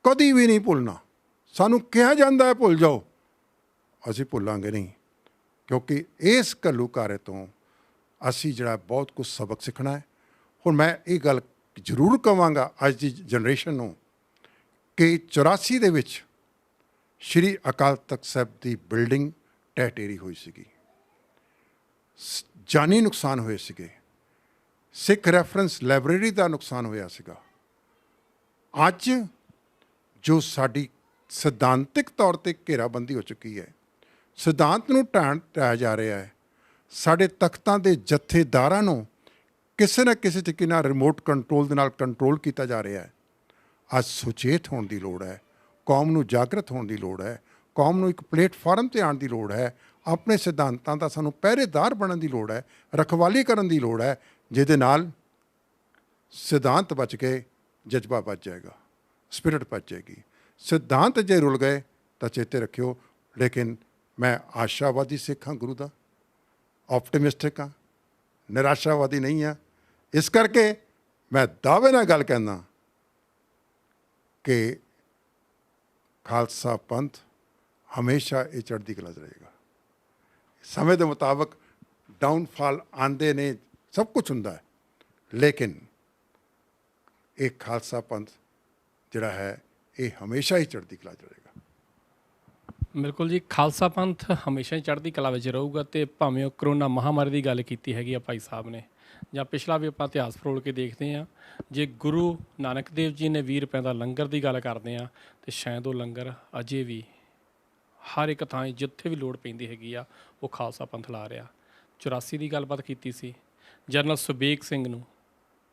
ਕਦੀ ਵੀ ਨਹੀਂ ਭੁੱਲਣਾ। ਸਾਨੂੰ ਕਿਹਾ ਜਾਂਦਾ ਹੈ ਭੁੱਲ ਜਾਓ, ਅਸੀਂ ਭੁੱਲਾਂਗੇ ਨਹੀਂ, ਕਿਉਂਕਿ ਇਸ ਘੱਲੂਘਾਰੇ ਤੋਂ ਅਸੀਂ ਜਿਹੜਾ ਬਹੁਤ ਕੁਝ ਸਬਕ ਸਿੱਖਣਾ ਹੈ। ਹੁਣ ਮੈਂ ਇਹ ਗੱਲ ਜ਼ਰੂਰ ਕਹਾਂਗਾ ਅੱਜ ਦੀ ਜਨਰੇਸ਼ਨ ਨੂੰ ਕਿ 84 ਦੇ ਵਿੱਚ ਸ਼੍ਰੀ ਅਕਾਲ ਤਖਤ ਸਾਹਿਬ ਦੀ ਬਿਲਡਿੰਗ ਢਹਿ ਢੇਰੀ ਹੋਈ ਸੀਗੀ, ਜਾਨੀ ਨੁਕਸਾਨ ਹੋਏ ਸੀਗੇ, ਸਿੱਖ ਰੈਫਰੈਂਸ ਲਾਇਬ੍ਰੇਰੀ ਦਾ ਨੁਕਸਾਨ ਹੋਇਆ ਸੀਗਾ। ਅੱਜ ਜੋ ਸਾਡੀ ਸਿਧਾਂਤਿਕ ਤੌਰ 'ਤੇ ਘੇਰਾਬੰਦੀ ਹੋ ਚੁੱਕੀ ਹੈ, ਸਿਧਾਂਤ ਨੂੰ ਢਾਇਆ ਜਾ ਰਿਹਾ ਹੈ, ਸਾਡੇ ਤਖਤਾਂ ਦੇ ਜਥੇਦਾਰਾਂ ਨੂੰ ਕਿਸੇ ਨਾ ਕਿਸੇ ਤਰੀਕੇ ਨਾਲ ਰਿਮੋਟ ਕੰਟਰੋਲ ਦੇ ਨਾਲ ਕੰਟਰੋਲ ਕੀਤਾ ਜਾ ਰਿਹਾ ਹੈ। ਅੱਜ ਸੁਚੇਤ ਹੋਣ ਦੀ ਲੋੜ ਹੈ, ਕੌਮ ਨੂੰ ਜਾਗਰਤ ਹੋਣ ਦੀ ਲੋੜ ਹੈ, ਕੌਮ ਨੂੰ ਇੱਕ ਪਲੇਟਫਾਰਮ 'ਤੇ ਆਉਣ ਦੀ ਲੋੜ ਹੈ, ਆਪਣੇ ਸਿਧਾਂਤਾਂ ਦਾ ਸਾਨੂੰ ਪਹਿਰੇਦਾਰ ਬਣਨ ਦੀ ਲੋੜ ਹੈ, ਰਖਵਾਲੀ ਕਰਨ ਦੀ ਲੋੜ ਹੈ, ਜਿਹਦੇ ਨਾਲ ਸਿਧਾਂਤ ਬਚ ਕੇ ਜਜ਼ਬਾ ਬਚ ਜਾਏਗਾ, ਸਪਿਰਿਟ ਬਚ ਜਾਏਗੀ। ਸਿਧਾਂਤ ਜੇ ਰੁਲ ਗਏ ਤਾਂ ਚੇਤੇ ਰੱਖਿਓ, ਲੇਕਿਨ ਮੈਂ ਆਸ਼ਾਵਾਦੀ ਸਿੱਖ ਹਾਂ, ਗੁਰੂ ਦਾ ਆਪਟੀਮਿਸਟਿਕ ਹਾਂ, ਨਿਰਾਸ਼ਾਵਾਦੀ ਨਹੀਂ ਹਾਂ। ਇਸ ਕਰਕੇ ਮੈਂ ਦਾਅਵੇ ਨਾਲ ਗੱਲ ਕਹਿੰਦਾ ਕਿ ਖਾਲਸਾ ਪੰਥ ਹਮੇਸ਼ਾ ਇਹ ਚੜ੍ਹਦੀ ਕਲਾ 'ਚ ਰਹੇਗਾ। ਸਮੇਂ ਦੇ ਮੁਤਾਬਕ ਡਾਊਨਫਾਲ ਆਉਂਦੇ ਨੇ, ਸਭ ਕੁਝ ਹੁੰਦਾ ਹੈ, ਲੇਕਿਨ ਇਹ ਖਾਲਸਾ ਪੰਥ ਜਿਹੜਾ ਹੈ ਇਹ ਹਮੇਸ਼ਾ ਹੀ ਚੜ੍ਹਦੀ ਕਲਾ 'ਚ ਰਹੇਗਾ। ਬਿਲਕੁਲ ਜੀ, ਖਾਲਸਾ ਪੰਥ ਹਮੇਸ਼ਾ ਹੀ ਚੜ੍ਹਦੀ ਕਲਾ ਵਿੱਚ ਰਹੂਗਾ। ਤੇ ਭਾਵੇਂ ਉਹ ਕਰੋਨਾ ਮਹਾਂਮਾਰੀ ਦੀ ਗੱਲ ਕੀਤੀ ਹੈਗੀ ਆ ਭਾਈ ਸਾਹਿਬ ਨੇ, ਜਾਂ ਪਿਛਲਾ ਵੀ ਆਪਾਂ ਇਤਿਹਾਸ ਫਰੋਲ ਕੇ ਦੇਖਦੇ ਹਾਂ, ਜੇ ਗੁਰੂ ਨਾਨਕ ਦੇਵ ਜੀ ਨੇ 20 ਰੁਪਏ ਦਾ ਲੰਗਰ ਦੀ ਗੱਲ ਕਰਦੇ ਹਾਂ, ਤੇ ਸ਼ਾਇਦ ਉਹ ਲੰਗਰ ਅਜੇ ਵੀ ਹਰ ਇੱਕ ਥਾਂ ਜਿੱਥੇ ਵੀ ਲੋੜ ਪੈਂਦੀ ਹੈਗੀ ਆ ਉਹ ਖਾਲਸਾ ਪੰਥ ਲਾ ਰਿਹਾ। 84 ਦੀ ਗੱਲਬਾਤ ਕੀਤੀ ਸੀ, ਜਨਰਲ ਸੁਬੇਗ ਸਿੰਘ ਨੂੰ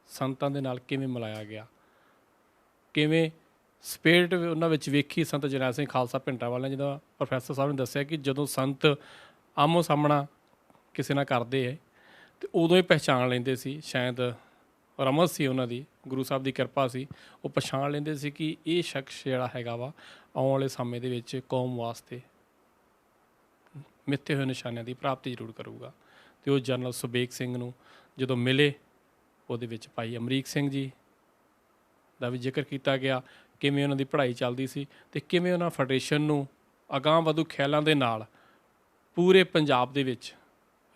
ਸੰਤਾਂ ਦੇ ਨਾਲ ਕਿਵੇਂ ਮਿਲਾਇਆ ਗਿਆ, ਕਿਵੇਂ ਸਪਿਰਿਟ ਉਹਨਾਂ ਵਿੱਚ ਵੇਖੀ ਸੰਤ ਜਰਨੈਲ ਸਿੰਘ ਖਾਲਸਾ ਭਿੰਡਰਾਂਵਾਲੇ ਨੇ। ਜਿਹਦਾ ਪ੍ਰੋਫੈਸਰ ਸਾਹਿਬ ਨੇ ਦੱਸਿਆ ਕਿ ਜਦੋਂ ਸੰਤ ਆਮੋ ਸਾਹਮਣਾ ਕਿਸੇ ਨਾਲ ਕਰਦੇ ਹੈ ਤੇ ਉਦੋਂ ਹੀ ਪਹਿਚਾਣ ਲੈਂਦੇ ਸੀ, ਸ਼ਾਇਦ ਰਮਜ਼ ਸੀ ਉਹਨਾਂ ਦੀ, ਗੁਰੂ ਸਾਹਿਬ ਦੀ ਕਿਰਪਾ ਸੀ, ਉਹ ਪਛਾਣ ਲੈਂਦੇ ਸੀ ਕਿ ਇਹ ਸ਼ਖਸ ਜਿਹੜਾ ਹੈਗਾ ਵਾ ਆਉਣ ਵਾਲੇ ਸਮੇਂ ਦੇ ਵਿੱਚ ਕੌਮ ਵਾਸਤੇ ਮਿੱਥੇ ਹੋਏ ਨਿਸ਼ਾਨਿਆਂ ਦੀ ਪ੍ਰਾਪਤੀ ਜ਼ਰੂਰ ਕਰੂਗਾ। ਤੇ ਉਹ ਜਨਰਲ ਸੁਬੇਗ ਸਿੰਘ ਨੂੰ ਜਦੋਂ ਮਿਲੇ, ਉਹਦੇ ਵਿੱਚ ਭਾਈ ਅਮਰੀਕ ਸਿੰਘ ਜੀ ਦਾ ਵੀ ਜ਼ਿਕਰ ਕੀਤਾ ਗਿਆ, ਕਿਵੇਂ ਉਹਨਾਂ ਦੀ ਪੜ੍ਹਾਈ ਚੱਲਦੀ ਸੀ ਤੇ ਕਿਵੇਂ ਉਹਨਾਂ ਫੈਡਰੇਸ਼ਨ ਨੂੰ ਅਗਾਂਹ ਵਧੂ ਖਿਆਲਾਂ ਦੇ ਨਾਲ ਪੂਰੇ ਪੰਜਾਬ ਦੇ ਵਿੱਚ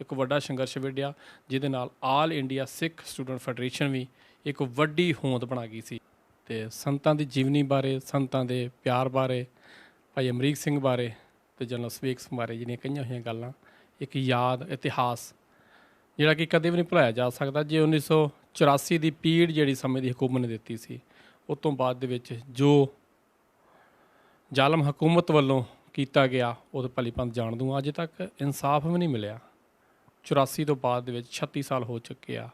ਇੱਕ ਵੱਡਾ ਸੰਘਰਸ਼ ਵਿੱਢਿਆ, ਜਿਹਦੇ ਨਾਲ ਆਲ ਇੰਡੀਆ ਸਿੱਖ ਸਟੂਡੈਂਟ ਫੈਡਰੇਸ਼ਨ ਵੀ ਇੱਕ ਵੱਡੀ ਹੋਂਦ ਬਣਾ ਗਈ ਸੀ। ਤੇ ਸੰਤਾਂ ਦੀ ਜੀਵਨੀ ਬਾਰੇ, ਸੰਤਾਂ ਦੇ ਪਿਆਰ ਬਾਰੇ, ਭਾਈ ਅਮਰੀਕ ਸਿੰਘ ਬਾਰੇ ਤੇ ਜਨਰਲ ਸੁਬੇਗ ਸਿੰਘ ਬਾਰੇ ਜਿਹੜੀਆਂ ਕਹੀਆਂ ਹੋਈਆਂ ਗੱਲਾਂ, ਇੱਕ ਯਾਦ ਇਤਿਹਾਸ ਜਿਹੜਾ ਕਿ ਕਦੇ ਵੀ ਨਹੀਂ ਭੁਲਾਇਆ ਜਾ ਸਕਦਾ। ਜੇ 1984 ਦੀ ਪੀੜ ਜਿਹੜੀ ਸਮੇਂ ਦੀ ਹਕੂਮਤ ਨੇ ਦਿੱਤੀ ਸੀ, ਉਸ ਤੋਂ ਬਾਅਦ ਦੇ ਵਿੱਚ ਜੋ ਜ਼ਾਲਮ ਹਕੂਮਤ ਵੱਲੋਂ ਕੀਤਾ ਗਿਆ, ਉਹ ਤਾਂ ਭਲੀ ਭਾਂਤ ਜਾਣ ਦੂੰ, ਅਜੇ ਤੱਕ ਇਨਸਾਫ ਵੀ ਨਹੀਂ ਮਿਲਿਆ। 84 ਤੋਂ ਬਾਅਦ ਦੇ ਵਿੱਚ 36 ਸਾਲ ਹੋ ਚੁੱਕੇ ਆ।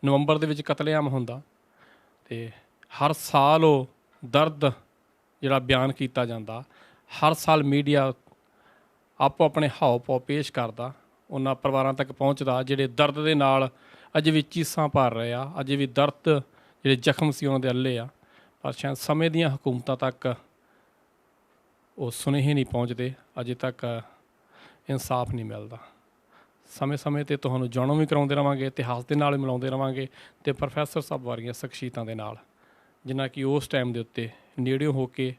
ਨਵੰਬਰ ਦੇ ਵਿੱਚ ਕਤਲੇਆਮ ਹੁੰਦਾ ਤੇ ਹਰ ਸਾਲ ਉਹ ਦਰਦ ਜਿਹੜਾ ਬਿਆਨ ਕੀਤਾ ਜਾਂਦਾ, ਹਰ ਸਾਲ ਮੀਡੀਆ ਆਪੋ ਆਪਣੇ ਹਾਵ ਭਾਵ ਪੇਸ਼ ਕਰਦਾ, ਉਹਨਾਂ ਪਰਿਵਾਰਾਂ ਤੱਕ ਪਹੁੰਚਦਾ ਜਿਹੜੇ ਦਰਦ ਦੇ ਨਾਲ ਅਜੇ ਵੀ ਚੀਸਾਂ ਭਰ ਰਹੇ ਆ, ਅਜੇ ਵੀ ਦਰਦ ਜਿਹੜੇ ਜ਼ਖਮ ਸੀ ਉਹਨਾਂ ਦੇ ਅੱਲੇ ਆ, ਪਰ ਸ਼ਾਇਦ ਸਮੇਂ ਦੀਆਂ ਹਕੂਮਤਾਂ ਤੱਕ ਉਹ ਸੁਨੇਹੇ ਨਹੀਂ ਪਹੁੰਚਦੇ, ਅਜੇ ਤੱਕ ਇਨਸਾਫ ਨਹੀਂ ਮਿਲਦਾ। ਸਮੇਂ-ਸਮੇਂ 'ਤੇ ਤੁਹਾਨੂੰ ਜਾਣੂ ਵੀ ਕਰਾਉਂਦੇ ਰਹਾਂਗੇ, ਇਤਿਹਾਸ ਦੇ ਨਾਲ ਮਿਲਾਉਂਦੇ ਰਹਾਂਗੇ ਅਤੇ ਪ੍ਰੋਫੈਸਰ ਸਾਹਿਬ ਵਰਗੀਆਂ ਸ਼ਖਸੀਅਤਾਂ ਦੇ ਨਾਲ, ਜਿਨ੍ਹਾਂ ਕਿ ਉਸ ਟਾਈਮ ਦੇ ਉੱਤੇ ਨੇੜਿਓਂ ਹੋ ਕੇ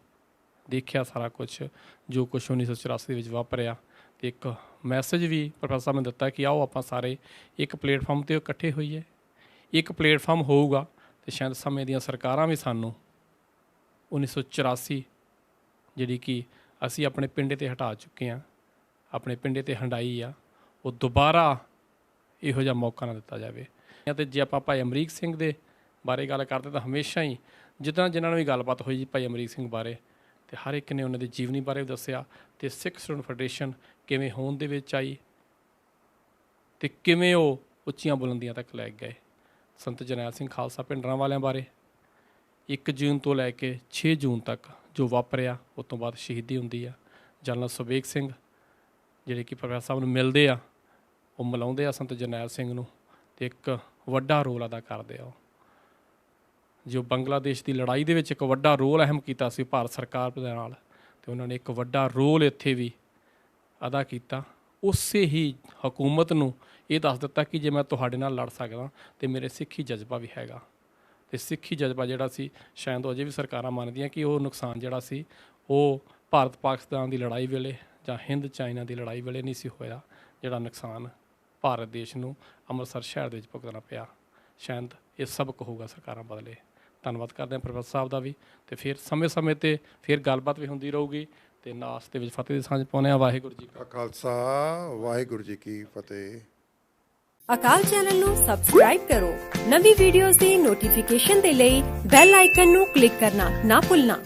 ਦੇਖਿਆ ਸਾਰਾ ਕੁਛ ਜੋ ਕੁਛ 1984 ਦੇ ਵਿੱਚ ਵਾਪਰਿਆ। ਅਤੇ ਇੱਕ ਮੈਸੇਜ ਵੀ ਪ੍ਰੋਫੈਸਰ ਸਾਹਿਬ ਨੇ ਦਿੱਤਾ ਕਿ ਆਓ ਆਪਾਂ ਸਾਰੇ ਇੱਕ ਪਲੇਟਫਾਰਮ 'ਤੇ ਇਕੱਠੇ ਹੋਈਏ। ਇੱਕ ਪਲੇਟਫਾਰਮ ਹੋਊਗਾ ਅਤੇ ਸ਼ਾਇਦ ਸਮੇਂ ਦੀਆਂ ਸਰਕਾਰਾਂ ਵੀ ਸਾਨੂੰ 1984 ਜਿਹੜੀ ਕਿ ਅਸੀਂ ਆਪਣੇ ਪਿੰਡੇ 'ਤੇ ਹਟਾ ਚੁੱਕੇ ਹਾਂ, ਆਪਣੇ ਪਿੰਡੇ 'ਤੇ ਹੰਡਾਈ ਆ, ਉਹ ਦੁਬਾਰਾ ਇਹੋ ਜਿਹਾ ਮੌਕਾ ਨਾ ਦਿੱਤਾ ਜਾਵੇ। ਅਤੇ ਜੇ ਆਪਾਂ ਭਾਈ ਅਮਰੀਕ ਸਿੰਘ ਦੇ ਬਾਰੇ ਗੱਲ ਕਰਦੇ ਤਾਂ ਹਮੇਸ਼ਾ ਹੀ ਜਿੱਦਾਂ ਜਿਨ੍ਹਾਂ ਨਾਲ ਵੀ ਗੱਲਬਾਤ ਹੋਈ ਜੀ ਭਾਈ ਅਮਰੀਕ ਸਿੰਘ ਬਾਰੇ, ਅਤੇ ਹਰ ਇੱਕ ਨੇ ਉਹਨਾਂ ਦੀ ਜੀਵਨੀ ਬਾਰੇ ਵੀ ਦੱਸਿਆ ਅਤੇ ਸਿੱਖ ਸਟੂਡੈਂਟ ਫੈਡਰੇਸ਼ਨ ਕਿਵੇਂ ਹੋਂਦ ਦੇ ਵਿੱਚ ਆਈ ਅਤੇ ਕਿਵੇਂ ਉਹ ਉੱਚੀਆਂ ਬੁਲੰਦੀਆਂ ਤੱਕ ਲੈ ਗਏ। ਸੰਤ ਜਰਨੈਲ ਸਿੰਘ ਖਾਲਸਾ ਭਿੰਡਰਾਂਵਾਲਿਆਂ ਬਾਰੇ 1 ਜੂਨ ਤੋਂ ਲੈ ਕੇ 6 ਜੂਨ ਤੱਕ ਜੋ ਵਾਪਰਿਆ, ਉਸ ਤੋਂ ਬਾਅਦ ਸ਼ਹੀਦੀ ਹੁੰਦੀ ਆ। ਜਨਰਲ ਸੁਬੇਗ ਸਿੰਘ ਜਿਹੜੇ ਕਿ ਪ੍ਰੋਫੈਸਰ ਸਾਹਿਬ ਨੂੰ ਮਿਲਦੇ ਆ, ਉਹ ਮਿਲਾਉਂਦੇ ਆ ਸੰਤ ਜਰਨੈਲ ਸਿੰਘ ਨੂੰ, ਅਤੇ ਇੱਕ ਵੱਡਾ ਰੋਲ ਅਦਾ ਕਰਦੇ ਆ ਉਹ। ਜੋ ਬੰਗਲਾਦੇਸ਼ ਦੀ ਲੜਾਈ ਦੇ ਵਿੱਚ ਇੱਕ ਵੱਡਾ ਰੋਲ ਅਹਿਮ ਕੀਤਾ ਸੀ ਭਾਰਤ ਸਰਕਾਰ ਦੇ ਨਾਲ, ਤੇ ਉਹਨਾਂ ਨੇ ਇੱਕ ਵੱਡਾ ਰੋਲ ਇੱਥੇ ਵੀ ਅਦਾ ਕੀਤਾ। ਉਸੇ ਹੀ ਹਕੂਮਤ ਨੂੰ ਇਹ ਦੱਸ ਦਿੱਤਾ ਕਿ ਜੇ ਮੈਂ ਤੁਹਾਡੇ ਨਾਲ ਲੜ ਸਕਦਾ ਤੇ ਮੇਰੇ ਸਿੱਖੀ ਜਜ਼ਬਾ ਵੀ ਹੈਗਾ। ਤੇ ਸਿੱਖੀ ਜਜ਼ਬਾ ਜਿਹੜਾ ਸੀ ਸ਼ਾਇਦ ਅਜੇ ਵੀ ਸਰਕਾਰਾਂ ਮੰਨਦੀਆਂ ਕਿ ਉਹ ਨੁਕਸਾਨ ਜਿਹੜਾ ਸੀ ਉਹ ਭਾਰਤ ਪਾਕਿਸਤਾਨ ਦੀ ਲੜਾਈ ਵੇਲੇ ਜਾਂ ਹਿੰਦ ਚਾਈਨਾ ਦੀ ਲੜਾਈ ਵੇਲੇ ਨਹੀਂ ਸੀ ਹੋਇਆ, ਜਿਹੜਾ ਨੁਕਸਾਨ ਭਾਰਤ ਦੇਸ਼ ਨੂੰ ਅੰਮ੍ਰਿਤਸਰ ਸ਼ਹਿਰ ਦੇ ਵਿੱਚ ਭੁਗਤਣਾ ਪਿਆ। ਸ਼ਾਇਦ ਇਹ ਸਬਕ ਹੋਊਗਾ ਸਰਕਾਰਾਂ ਬਦਲੇ। ਧੰਨਵਾਦ ਕਰਦੇ ਹਾਂ ਪ੍ਰੋਫੈਸਰ ਸਾਹਿਬ ਦਾ ਵੀ, ਤੇ ਫਿਰ ਸਮੇਂ-ਸਮੇਂ 'ਤੇ ਫਿਰ ਗੱਲਬਾਤ ਵੀ ਹੁੰਦੀ ਰਹੂਗੀ। ਤੇ ਨਾਸ ਦੇ ਵਿੱਚ ਫਤਿਹ ਦੀ ਸਾਂਝ ਪਾਉਂਦੇ ਹਾਂ। ਵਾਹਿਗੁਰੂ ਜੀ ਕਾ ਖਾਲਸਾ, ਵਾਹਿਗੁਰੂ ਜੀ ਕੀ ਫਤਿਹ। ਅਕਾਲ ਚੈਨਲ ਨੂੰ ਸਬਸਕ੍ਰਾਈਬ ਕਰੋ। ਨਵੀਂ ਵੀਡੀਓਜ਼ ਦੀ ਨੋਟੀਫਿਕੇਸ਼ਨ ਦੇ ਲਈ ਬੈਲ ਆਈਕਨ ਨੂੰ ਕਲਿੱਕ ਕਰਨਾ ਨਾ ਭੁੱਲਣਾ।